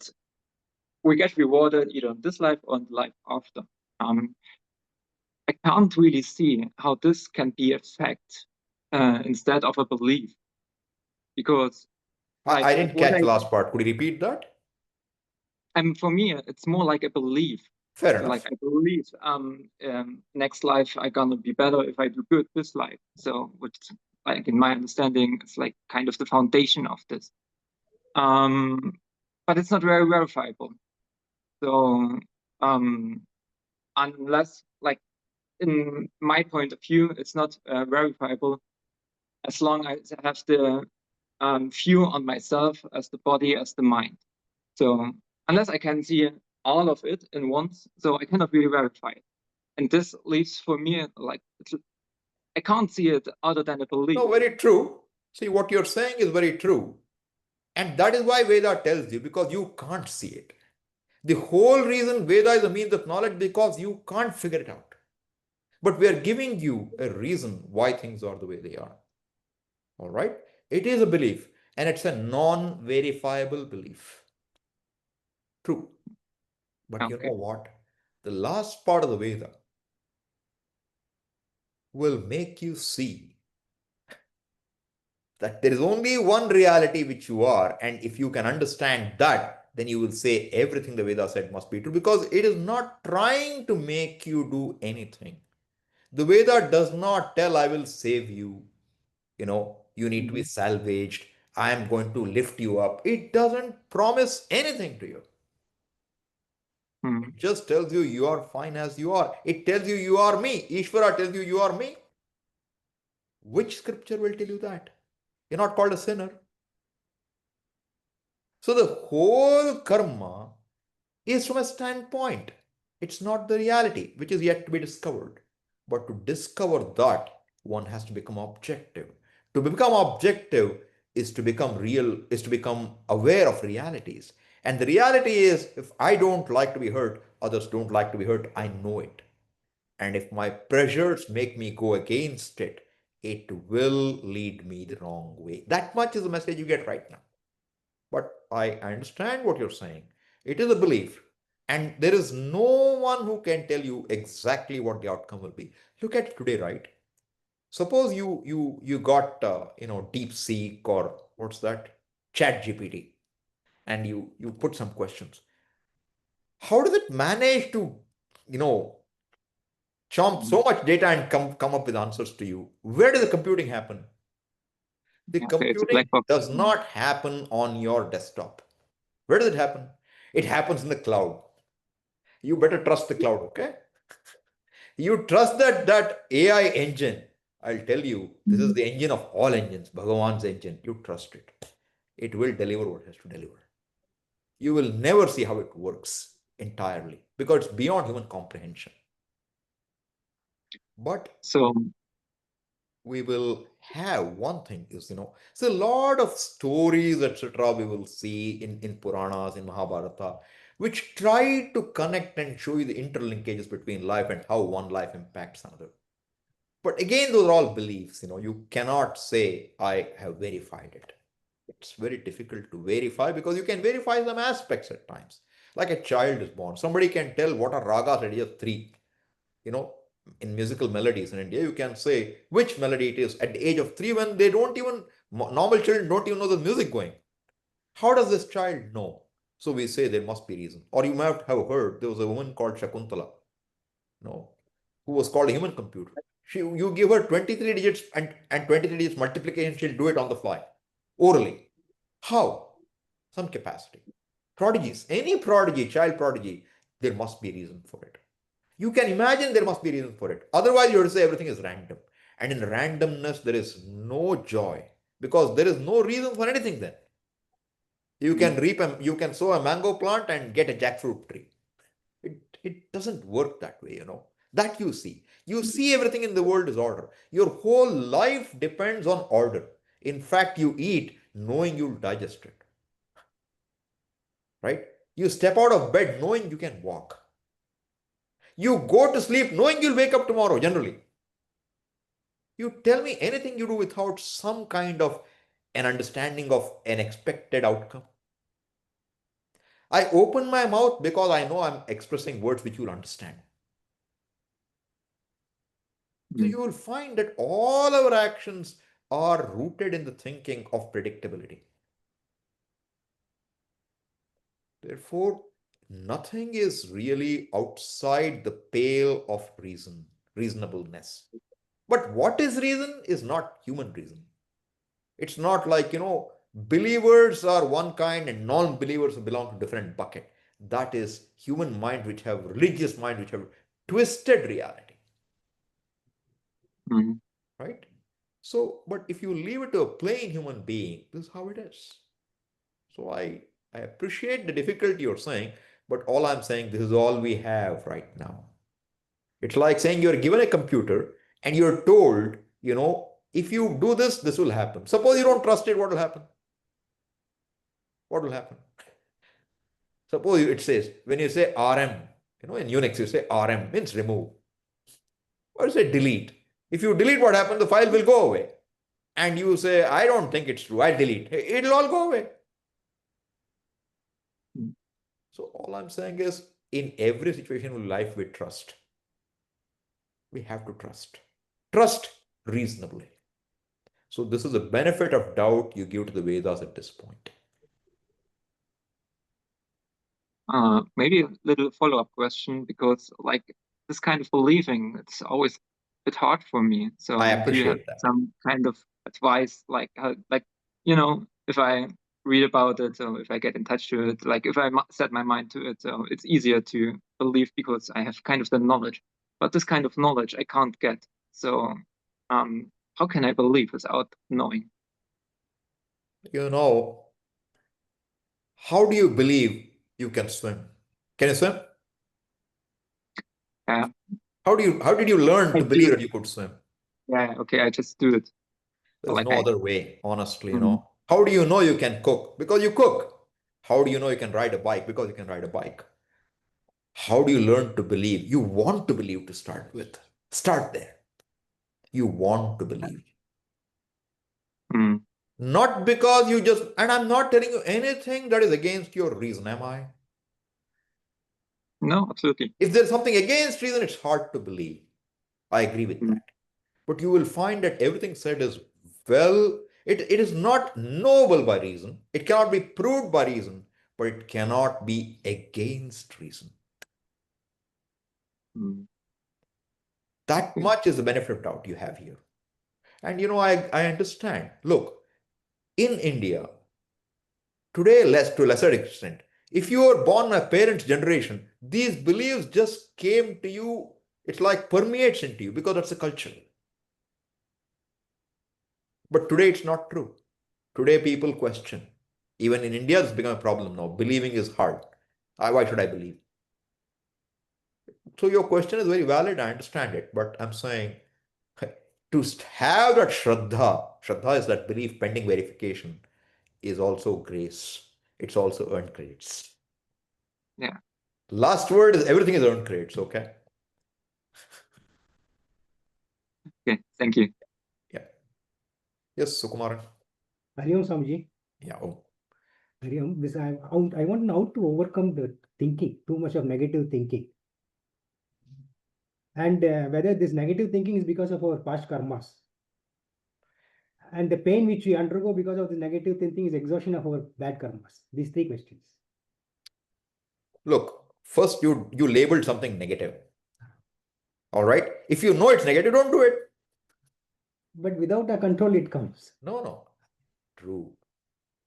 we get rewarded either in this life or in the life after. I can't really see how this can be a fact instead of a belief, because I didn't what catch the last part. Could you repeat that? for me, it's more like a belief. Fair So, enough. like, I believe next life I gonna be better if I do good this life. So, which, like, in my understanding, it's like kind of the foundation of this. But it's not very verifiable. So, unless, like, in my point of view, it's not verifiable as long as I have the view on myself as the body, as the mind. So unless I can see all of it in once, so I cannot really verify it. And this leaves for me, like, I can't see it other than a belief. No, very true. See, what you're saying is very true. And that is why Veda tells you, because you can't see it. The whole reason Veda is a means of knowledge because you can't figure it out. But we are giving you a reason why things are the way they are. All right? It is a belief, and it's a non-verifiable belief. True. But you know what? The last part of the Veda will make you see that there is only one reality which you are, and if you can understand that, then you will say everything the Veda said must be true, because it is not trying to make you do anything. The Veda does not tell, I will save you, you need to be salvaged, I am going to lift you up. It doesn't promise anything to you. It just tells you you are fine as you are. It tells you you are me. Isvara tells you you are me. Which scripture will tell you that? You're not called a sinner. So the whole karma is from a standpoint. It's not the reality, which is yet to be discovered. But to discover that, one has to become objective. To become objective is to become real, is to become aware of realities. And the reality is, if I don't like to be hurt, others don't like to be hurt, I know it. And if my pressures make me go against it, it will lead me the wrong way. That much is the message you get right now. But I understand what you're saying. It is a belief. And there is no one who can tell you exactly what the outcome will be. Look at today, right? Suppose you got DeepSeek, or what's that? Chat GPT, and you put some questions. How does it manage to, you know, chomp so much data and come up with answers to you? Where does the computing happen? The It's a computing black box. does not happen on your desktop. Where does it happen? It happens in the cloud. You better trust the cloud, okay? You trust that AI engine. I'll tell you, this is the engine of all engines, Bhagavan's engine. You trust it. It will deliver what it has to deliver. You will never see how it works entirely because it's beyond human comprehension. But So we will have one thing is, so a lot of stories, etc., we will see in Puranas, in Mahabharata, which try to connect and show you the interlinkages between life and how one life impacts another. But again, those are all beliefs. You cannot say, I have verified it. It's very difficult to verify because you can verify some aspects at times. Like a child is born. Somebody can tell what are ragas at age of 3. You know, in musical melodies in India, you can say which melody it is at the age of 3 when they don't even, normal children don't even know the music going. How does this child know? So we say there must be reason. Or you might have heard there was a woman called Shakuntala, who was called a human computer. You give her 23 digits and 23 digits multiplication, she'll do it on the fly, orally. How? Some capacity. Prodigies, any prodigy, child prodigy, there must be reason for it. You can imagine there must be reason for it. Otherwise, you would say everything is random. And in randomness, there is no joy because there is no reason for anything then. You can you can sow a mango plant and get a jackfruit tree. It doesn't work that way, That you see. You see everything in the world is order. Your whole life depends on order. In fact, you eat knowing you'll digest it. Right? You step out of bed knowing you can walk. You go to sleep knowing you'll wake up tomorrow, generally. You tell me anything you do without some kind of an understanding of an expected outcome. I open my mouth because I know I'm expressing words which you'll understand. So you will find that all our actions are rooted in the thinking of predictability. Therefore, nothing is really outside the pale of reasonableness. But what is reason is not human reason. It's not like, believers are one kind and non-believers belong to different bucket. That is human mind, which have religious mind, which have twisted reality. Right? So, but if you leave it to a plain human being, this is how it is. So I appreciate the difficulty you're saying, but all I'm saying, this is all we have right now. It's like saying you're given a computer and you're told, if you do this, this will happen. Suppose you don't trust it, what will happen? What will happen? Suppose it says, when you say RM, in Unix, you say RM means remove. Or you say delete. If you delete, what happens? The file will go away. And you say, I don't think it's true, I delete. It'll all go away. So all I'm saying is, in every situation in life, we trust. We have to trust. Trust reasonably. So this is the benefit of doubt you give to the Vedas at this point. Maybe a little follow-up question, because like this kind of believing, it's always a bit hard for me. So I do you have appreciate that. some kind of advice, like if I read about it, or if I get in touch to it, like if I set my mind to it, so it's easier to believe because I have kind of the knowledge. But this kind of knowledge I can't get. So how can I believe without knowing? How do you believe you can swim? Can you swim? Yeah. How did you learn to believe that you could swim? Yeah, okay, I just do it. There's Like no other way, honestly, Mhm. How do you know you can cook? Because you cook. How do you know you can ride a bike? Because you can ride a bike. How do you learn to believe? You want to believe to start with. Start there. You want to believe. Mm. Not because you just, and I'm not telling you anything that is against your reason, am I? No, absolutely. If there's something against reason, it's hard to believe. I agree with that. But you will find that everything said is it is not knowable by reason. It cannot be proved by reason, but it cannot be against reason. That much is the benefit of doubt you have here. And I understand. Look, in India, today, to a lesser extent, if you were born in a parent's generation, these beliefs just came to you. It's like permeates into you because that's a culture. But today it's not true. Today people question. Even in India, it's become a problem now. Believing is hard. Why should I believe? So your question is very valid. I understand it, but I'm saying to have that Shraddha is that belief pending verification, is also grace. It's also earned credits. Yeah. Last word is everything is earned credits, okay? Okay, thank you. Yeah. Yes, Sukumaran. Hariom Swamiji. Yeah. Oh. Hariom, this I want to know how to overcome the thinking, too much of negative thinking. And whether this negative thinking is because of our past karmas. And the pain which we undergo because of the negative thinking is exhaustion of our bad karmas. These three questions. Look, first you labeled something negative. All right. If you know it's negative, don't do it. But without a control, it comes. No. True.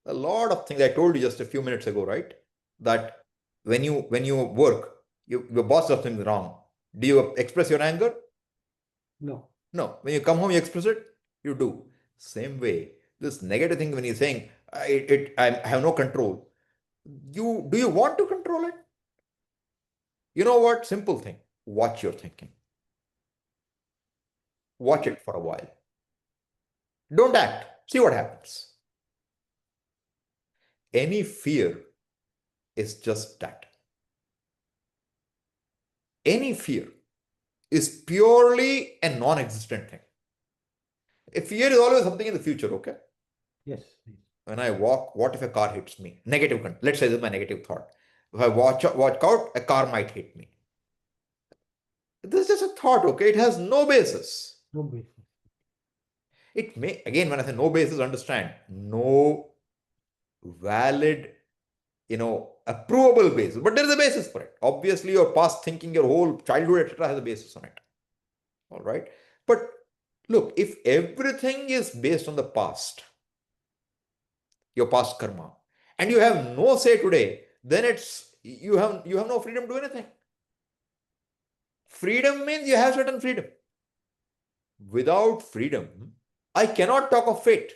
A lot of things I told you just a few minutes ago, right? That when you work, your boss does something wrong. Do you express your anger? No. No. When you come home, you express it? You do. Same way. This negative thing, when you're saying, I have no control, do you want to control it? You know what? Simple thing. Watch your thinking. Watch it for a while. Don't act. See what happens. Any fear is just that. Any fear is purely a non-existent thing. A fear is always something in the future, okay? Yes. When I walk, what if a car hits me? Negative. Let's say this is my negative thought. If I watch out, a car might hit me. This is just a thought, okay? It has no basis. No basis. It may, again, when I say no basis, understand, no valid, approvable basis, but there is a basis for it. Obviously, your past thinking, your whole childhood, etc., has a basis on it. All right. But look, if everything is based on the past, your past karma, and you have no say today, then you have no freedom to do anything. Freedom means you have certain freedom. Without freedom, I cannot talk of fate.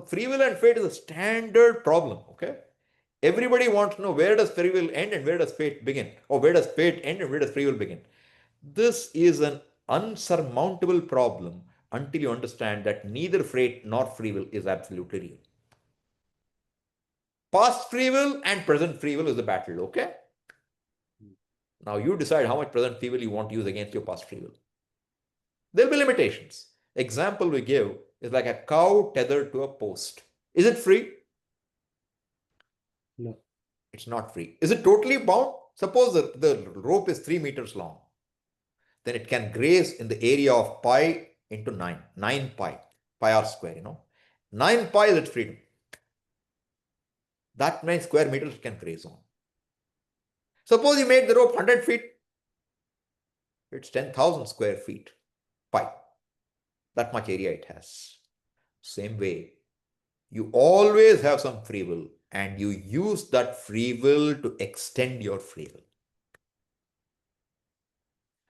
Free will and fate is a standard problem. Okay. Everybody wants to know, where does free will end and where does fate begin? Or where does fate end and where does free will begin? This is an unsurmountable problem until you understand that neither fate nor free will is absolutely real. Past free will and present free will is the battle, okay? Now you decide how much present free will you want to use against your past free will. There'll be limitations. Example we give is like a cow tethered to a post. Is it free? No. It's not free. Is it totally bound? Suppose the rope is 3 meters long. Then it can graze in the area of pi into 9 pi r square, 9 pi is its freedom. That many square meters it can graze on. Suppose you made the rope 100 feet, it's 10,000 square feet pi. That much area it has. Same way, you always have some free will and you use that free will to extend your free will.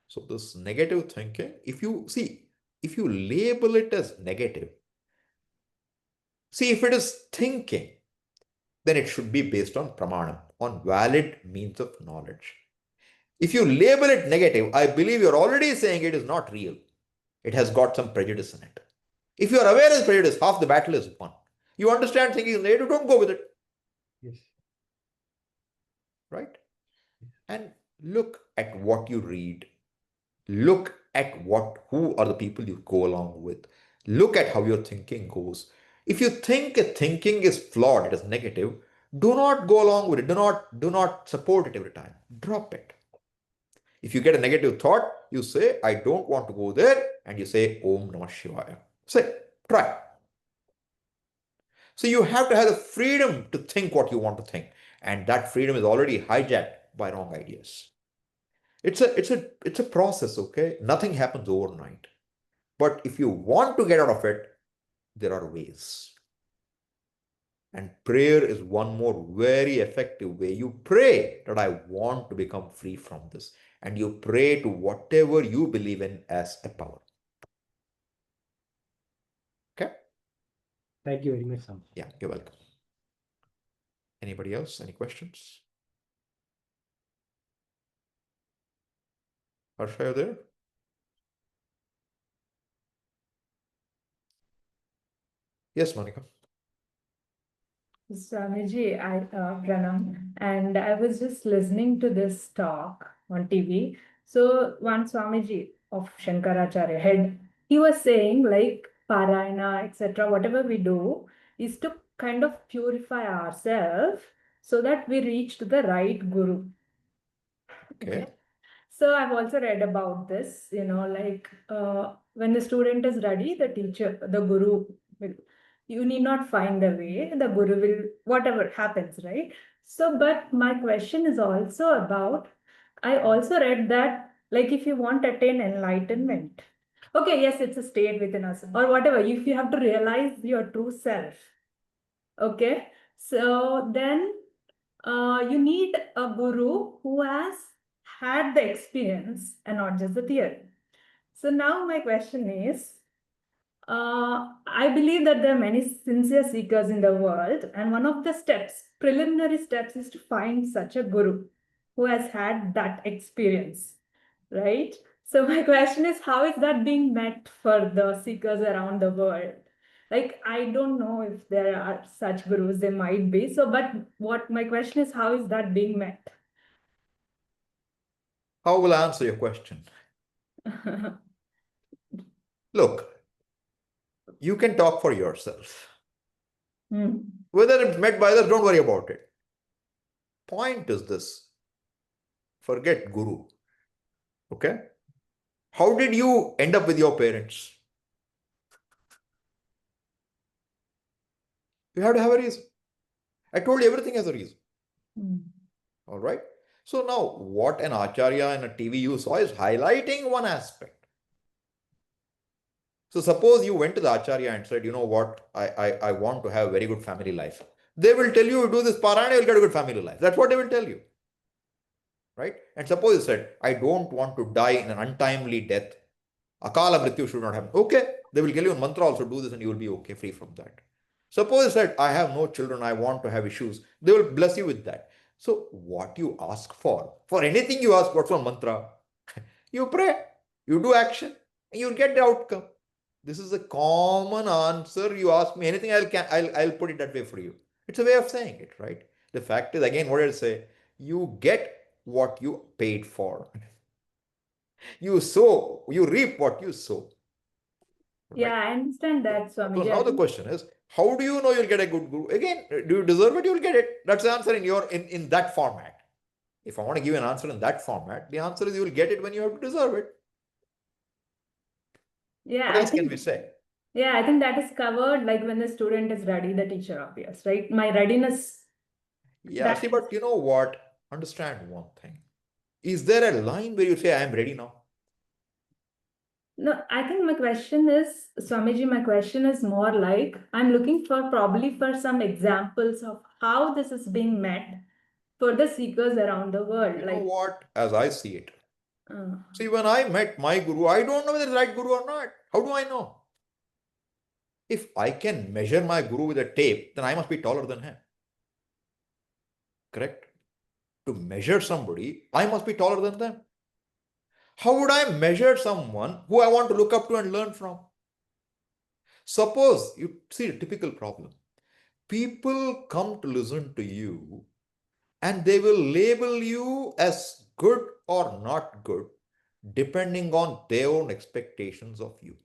So this negative thinking, if you label it as negative, if it is thinking, then it should be based on pramana, on valid means of knowledge. If you label it negative, I believe you're already saying it is not real. It has got some prejudice in it. If you are aware of prejudice, half the battle is won. You understand thinking is negative, don't go with it. Yes. Right? And look at what you read. Look at who are the people you go along with. Look at how your thinking goes. If you think a thinking is flawed, it is negative, do not go along with it. Do not support it every time. Drop it. If you get a negative thought, you say, I don't want to go there, and you say, Om Namah Shivaya. Say, try. So you have to have the freedom to think what you want to think. And that freedom is already hijacked by wrong ideas. It's a process, okay? Nothing happens overnight. But if you want to get out of it, there are ways. And prayer is one more very effective way. You pray that I want to become free from this. And you pray to whatever you believe in as a power. Okay? Thank you very much, Sam. Yeah, you're welcome. Anybody else? Any questions? Harsha, you there? Yes, Monica. Swamiji, Pranam, and I was just listening to this talk on TV. So one Swamiji of Shankaracharya head, he was saying like Parayana, etc., whatever we do is to kind of purify ourselves so that we reach to the right guru. Okay. So I've also read about this, like when the student is ready, the teacher, the guru will, you need not find a way, the guru will, whatever happens, right? So, but my question is also about, I also read that, like if you want to attain enlightenment, okay, yes, it's a state within us, or whatever, if you have to realize your true self, okay, so then you need a guru who has had the experience and not just the theory. So now my question is, I believe that there are many sincere seekers in the world, and one of the steps, preliminary steps, is to find such a guru who has had that experience, right? So my question is, how is that being met for the seekers around the world? Like, I don't know if there are such gurus, there might be. So, but what my question is, how is that being met? How will I answer your question? Look, you can talk for yourself. Whether it's met by others, don't worry about it. Point is this. Forget guru. Okay? How did you end up with your parents? You have to have a reason. I told you everything has a reason. All right? So now, what an acharya in a TV you saw is highlighting one aspect. So suppose you went to the acharya and said, you know what, I want to have a very good family life. They will tell you, do this parayana, you'll get a good family life. That's what they will tell you. Right? And suppose you said, I don't want to die in an untimely death. Akala mrityu should not happen. Okay, they will give you a mantra also, do this and you will be okay, free from that. Suppose you said, I have no children, I want to have issues. They will bless you with that. So what you ask for anything you ask, what's one mantra? You pray, you do action, and you'll get the outcome. This is a common answer. You ask me anything, I'll put it that way for you. It's a way of saying it, right? The fact is, again, what did I say? You get what you paid for. You sow, you reap what you sow. Yeah, Right? I understand that, So Swamiji. now the question is, how do you know you'll get a good guru? Again, do you deserve it? You'll get it. That's the answer in that format. If I want to give an answer in that format, the answer is you will get it when you have to deserve it. Yeah, What I else can think, we say? yeah, I think that is covered like when the student is ready, the teacher appears, right? My readiness. Yeah, that see, is- but you know what? Understand one thing. Is there a line where you say, I am ready now? No, I think my question is, Swamiji, my question is more like, I'm looking for probably for some examples of how this is being met for the seekers around the world. You like, know what? As I see it. uh, See, when I met my guru, I don't know whether it's the right guru or not. How do I know? If I can measure my guru with a tape, then I must be taller than him. Correct? To measure somebody, I must be taller than them. How would I measure someone who I want to look up to and learn from? Suppose you see a typical problem. People come to listen to you and they will label you as good or not good depending on their own expectations of you.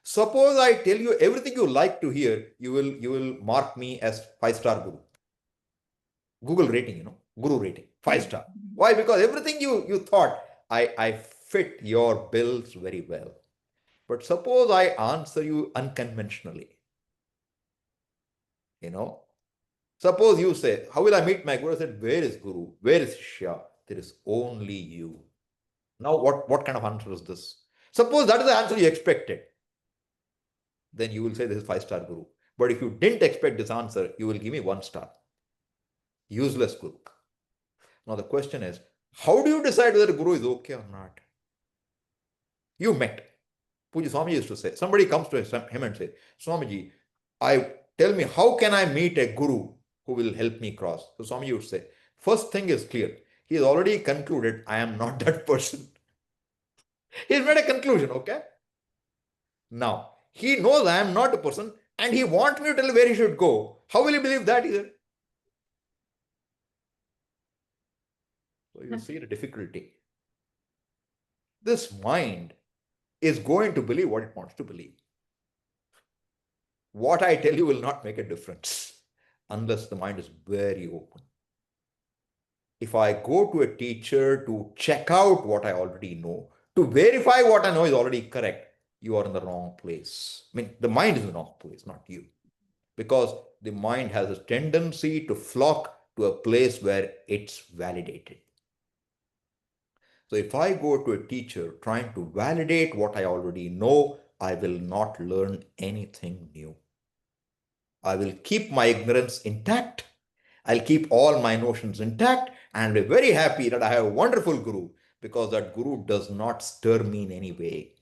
Suppose I tell you everything you like to hear, you will mark me as 5-star guru. Google rating, guru rating, 5-star. Why? Because everything you thought, I fit your bills very well. But suppose I answer you unconventionally. Suppose you say, how will I meet my guru? I said, where is guru? Where is Shya? There is only you. Now, what kind of answer is this? Suppose that is the answer you expected. Then you will say this is 5-star guru. But if you didn't expect this answer, you will give me 1-star. Useless guru. Now the question is, how do you decide whether a guru is okay or not? You met. Puja Swami used to say, somebody comes to him and says, Swamiji, tell me, how can I meet a guru who will help me cross. So Swami would say, first thing is clear. He has already concluded, I am not that person. He's made a conclusion, okay? Now, he knows I am not a person and he wants me to tell where he should go. How will he believe that either? So you see the difficulty. This mind is going to believe what it wants to believe. What I tell you will not make a difference unless the mind is very open. If I go to a teacher to check out what I already know, to verify what I know is already correct, you are in the wrong place. I mean, the mind is in the wrong place, not you. Because the mind has a tendency to flock to a place where it's validated. So if I go to a teacher trying to validate what I already know, I will not learn anything new. I will keep my ignorance intact. I'll keep all my notions intact and be very happy that I have a wonderful guru, because that guru does not stir me in any way,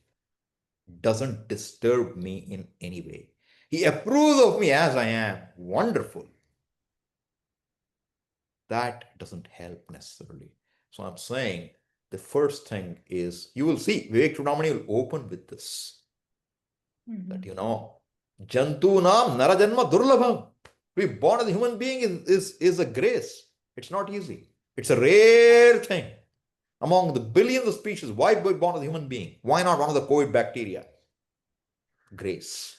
doesn't disturb me in any way. He approves of me as I am. Wonderful. That doesn't help necessarily. So I'm saying the first thing is, you will see, Vivek Chudamani will open with this. That, Jantunam Narajanma Durlabham. To be born as a human being is a grace. It's not easy. It's a rare thing. Among the billions of species, why be born as a human being? Why not one of the COVID bacteria? Grace.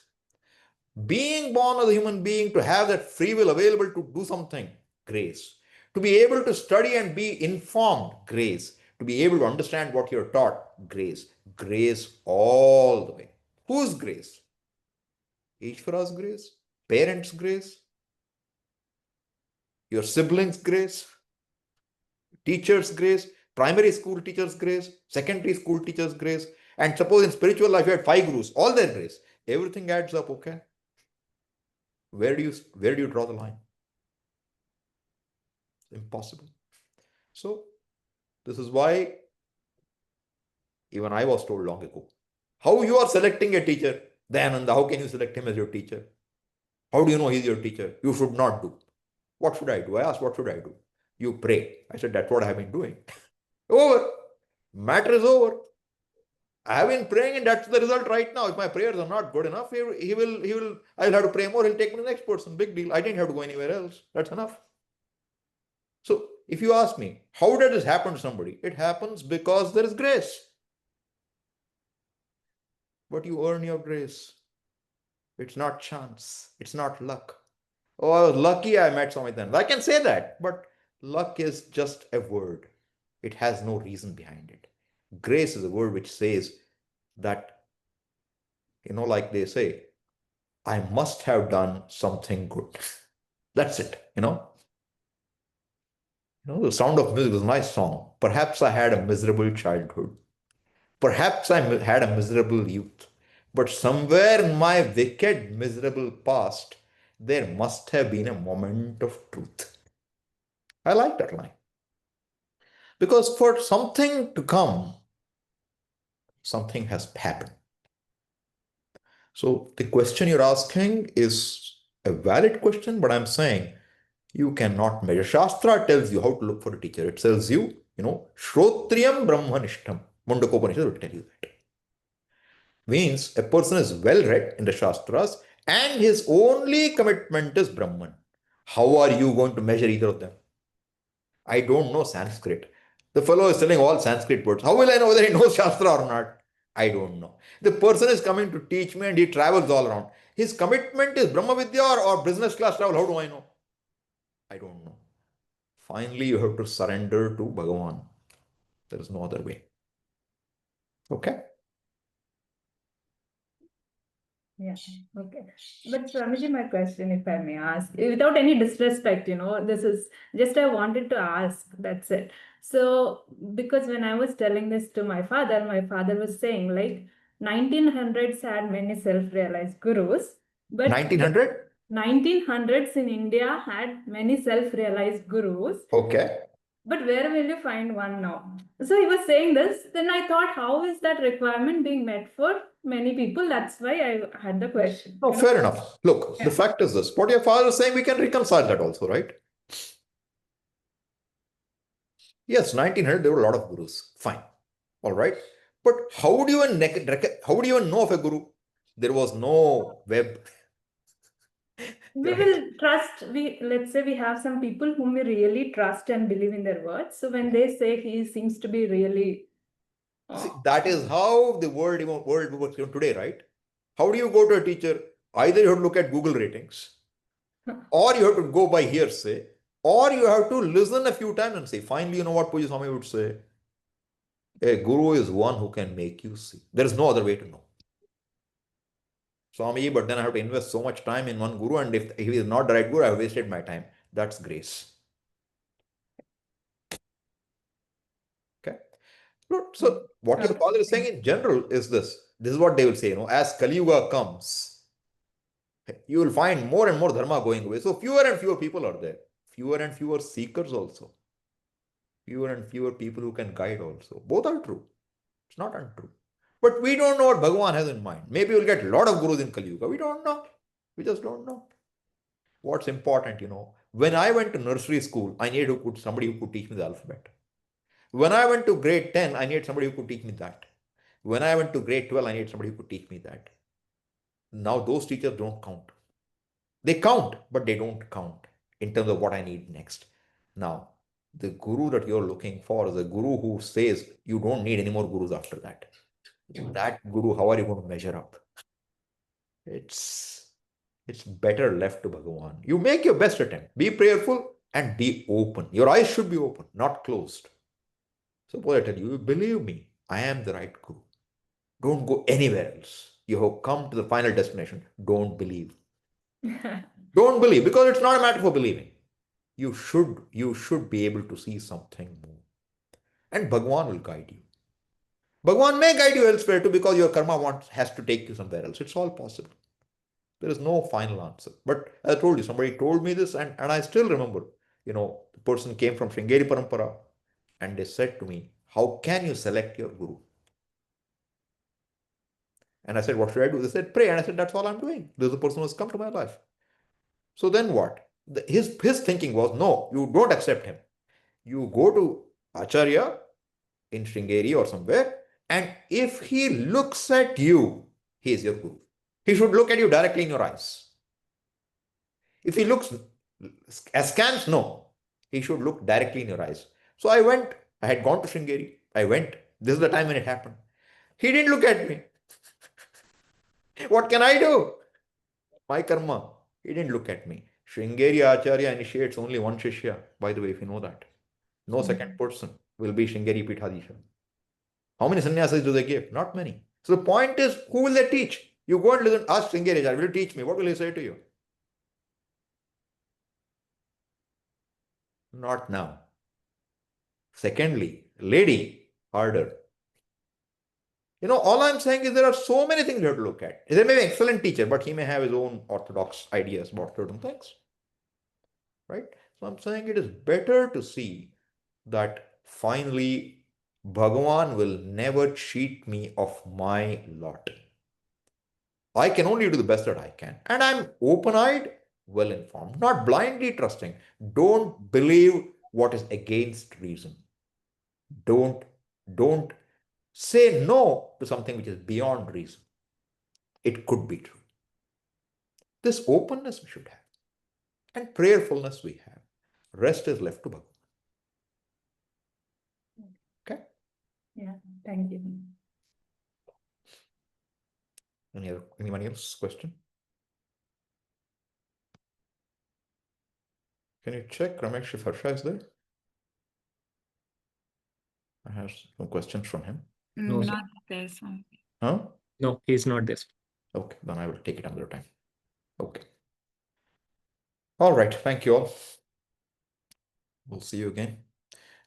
Being born as a human being, to have that free will available to do something, grace. To be able to study and be informed, grace. To be able to understand what you're taught, grace. Grace all the way. Whose grace? Isvara's grace? Parents' grace? Your siblings' grace? Teachers' grace? Primary school teachers' grace? Secondary school teachers' grace? And suppose in spiritual life you had 5 gurus, all their grace. Everything adds up, okay? Where do you draw the line? Impossible. So this is why even I was told long ago, how you are selecting a teacher, Dayananda, how can you select him as your teacher? How do you know he's your teacher? You should not do. What should I do? I asked, what should I do? You pray. I said, that's what I have been doing. Over. Matter is over. I have been praying and that's the result right now. If my prayers are not good enough, I will have to pray more. He'll take me to the next person. Big deal. I didn't have to go anywhere else. That's enough. So if you ask me, how does this happen to somebody? It happens because there is grace. But you earn your grace. It's not chance. It's not luck. Oh, I was lucky I met Swami Dayananda. I can say that, but luck is just a word. It has no reason behind it. Grace is a word which says that, like they say, I must have done something good. That's it, The Sound of Music is a nice song. Perhaps I had a miserable childhood. Perhaps I had a miserable youth. But somewhere in my wicked, miserable past, there must have been a moment of truth. I like that line. Because for something to come, something has happened. So the question you're asking is a valid question, but I'm saying you cannot measure. Shastra tells you how to look for a teacher. It tells you, Shrotriyam Brahmanishtam. Mundakopanishad will tell you that. Means a person is well read in the Shastras and his only commitment is Brahman. How are you going to measure either of them? I don't know Sanskrit. The fellow is telling all Sanskrit words. How will I know whether he knows Shastra or not? I don't know. The person is coming to teach me and he travels all around. His commitment is Brahma Vidya or business class travel. How do I know? I don't know. Finally, you have to surrender to Bhagavan. There is no other way. Okay? Yeah, okay. But Swamiji, my question, if I may ask, without any disrespect, this is just I wanted to ask, that's it. So, because when I was telling this to my father was saying 1900s had many self-realized gurus, but 1900? 1900s in India had many self-realized gurus. Okay. but where will you find one now? So he was saying this. Then I thought, how is that requirement being met for many people? That's why I had the question. No, You know? fair enough. Look, the fact is this. What your father is saying, we can reconcile that also, right? Yes, 1900, there were a lot of gurus. Fine. All right. But how would you even know of a guru? There was no web. We will trust, let's say we have some people whom we really trust and believe in their words. So when they say he seems to be really See, that is how the world works even today, right? How do you go to a teacher? Either you have to look at Google ratings, or you have to go by hearsay, or you have to listen a few times and say, finally, you know what Puja Swami would say? A guru is one who can make you see. There is no other way to know. Swami, but then I have to invest so much time in one guru, and if he is not the right guru, I have wasted my time. That's grace. Okay. So what your father is saying in general is this. This is what they will say, as Kali Yuga comes, you will find more and more dharma going away. So fewer and fewer people are there. Fewer and fewer seekers also. Fewer and fewer people who can guide also. Both are true. It's not untrue. But we don't know what Bhagavan has in mind. Maybe we'll get a lot of gurus in Kali Yuga. We don't know. We just don't know. What's important, when I went to nursery school, I needed somebody who could teach me the alphabet. When I went to grade 10, I needed somebody who could teach me that. When I went to grade 12, I needed somebody who could teach me that. Now those teachers don't count. They count, but they don't count in terms of what I need next. Now, the guru that you're looking for is a guru who says you don't need any more gurus after that. That guru, how are you going to measure up? It's better left to Bhagavan. You make your best attempt. Be prayerful and be open. Your eyes should be open, not closed. Suppose I tell you, believe me, I am the right guru. Don't go anywhere else. You have come to the final destination. Don't believe. Don't believe, because it's not a matter for believing. You should be able to see something more. And Bhagavan will guide you. Bhagavan may guide you elsewhere too, because your karma has to take you somewhere else. It's all possible. There is no final answer. But as I told you, somebody told me this, and I still remember, the person came from Sringeri Parampara, and they said to me, how can you select your guru? And I said, what should I do? They said, pray. And I said, that's all I'm doing. This is the person who has come to my life. So then what? His thinking was, no, you don't accept him. You go to Acharya in Sringeri or somewhere, and if he looks at you, he is your guru. He should look at you directly in your eyes. If he looks askance, no. He should look directly in your eyes. So I went. I had gone to Sringeri. I went. This is the time when it happened. He didn't look at me. What can I do? My karma. He didn't look at me. Sringeri Acharya initiates only one Shishya, by the way, if you know that. No second person will be Sringeri Pithadisha. How many sannyasis do they give? Not many. So the point is, who will they teach? You go and listen, ask Sringeri Acharya, will you teach me? What will he say to you? Not now. Secondly, lady, harder. All I'm saying is there are so many things you have to look at. There may be an excellent teacher, but he may have his own orthodox ideas about certain things. Right? So I'm saying it is better to see that finally Bhagavan will never cheat me of my lot. I can only do the best that I can. And I'm open-eyed, well-informed, not blindly trusting. Don't believe what is against reason. Don't say no to something which is beyond reason. It could be true. This openness we should have. And prayerfulness we have. Rest is left to Bhagavan. Okay? Yeah, thank you. Anyone else question? Can you check, Ramesh, if Harsha is there? I have some questions from him. No, sir. Not this one. Huh? No, he's not this. Okay, then I will take it another time. Okay. All right. Thank you all. We'll see you again.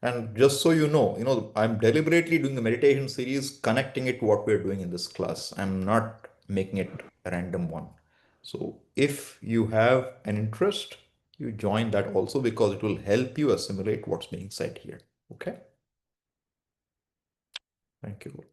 And just so you know, I'm deliberately doing the meditation series, connecting it to what we're doing in this class. I'm not making it a random one. So if you have an interest, You join that also because it will help you assimilate what's being said here. Okay. Thank you.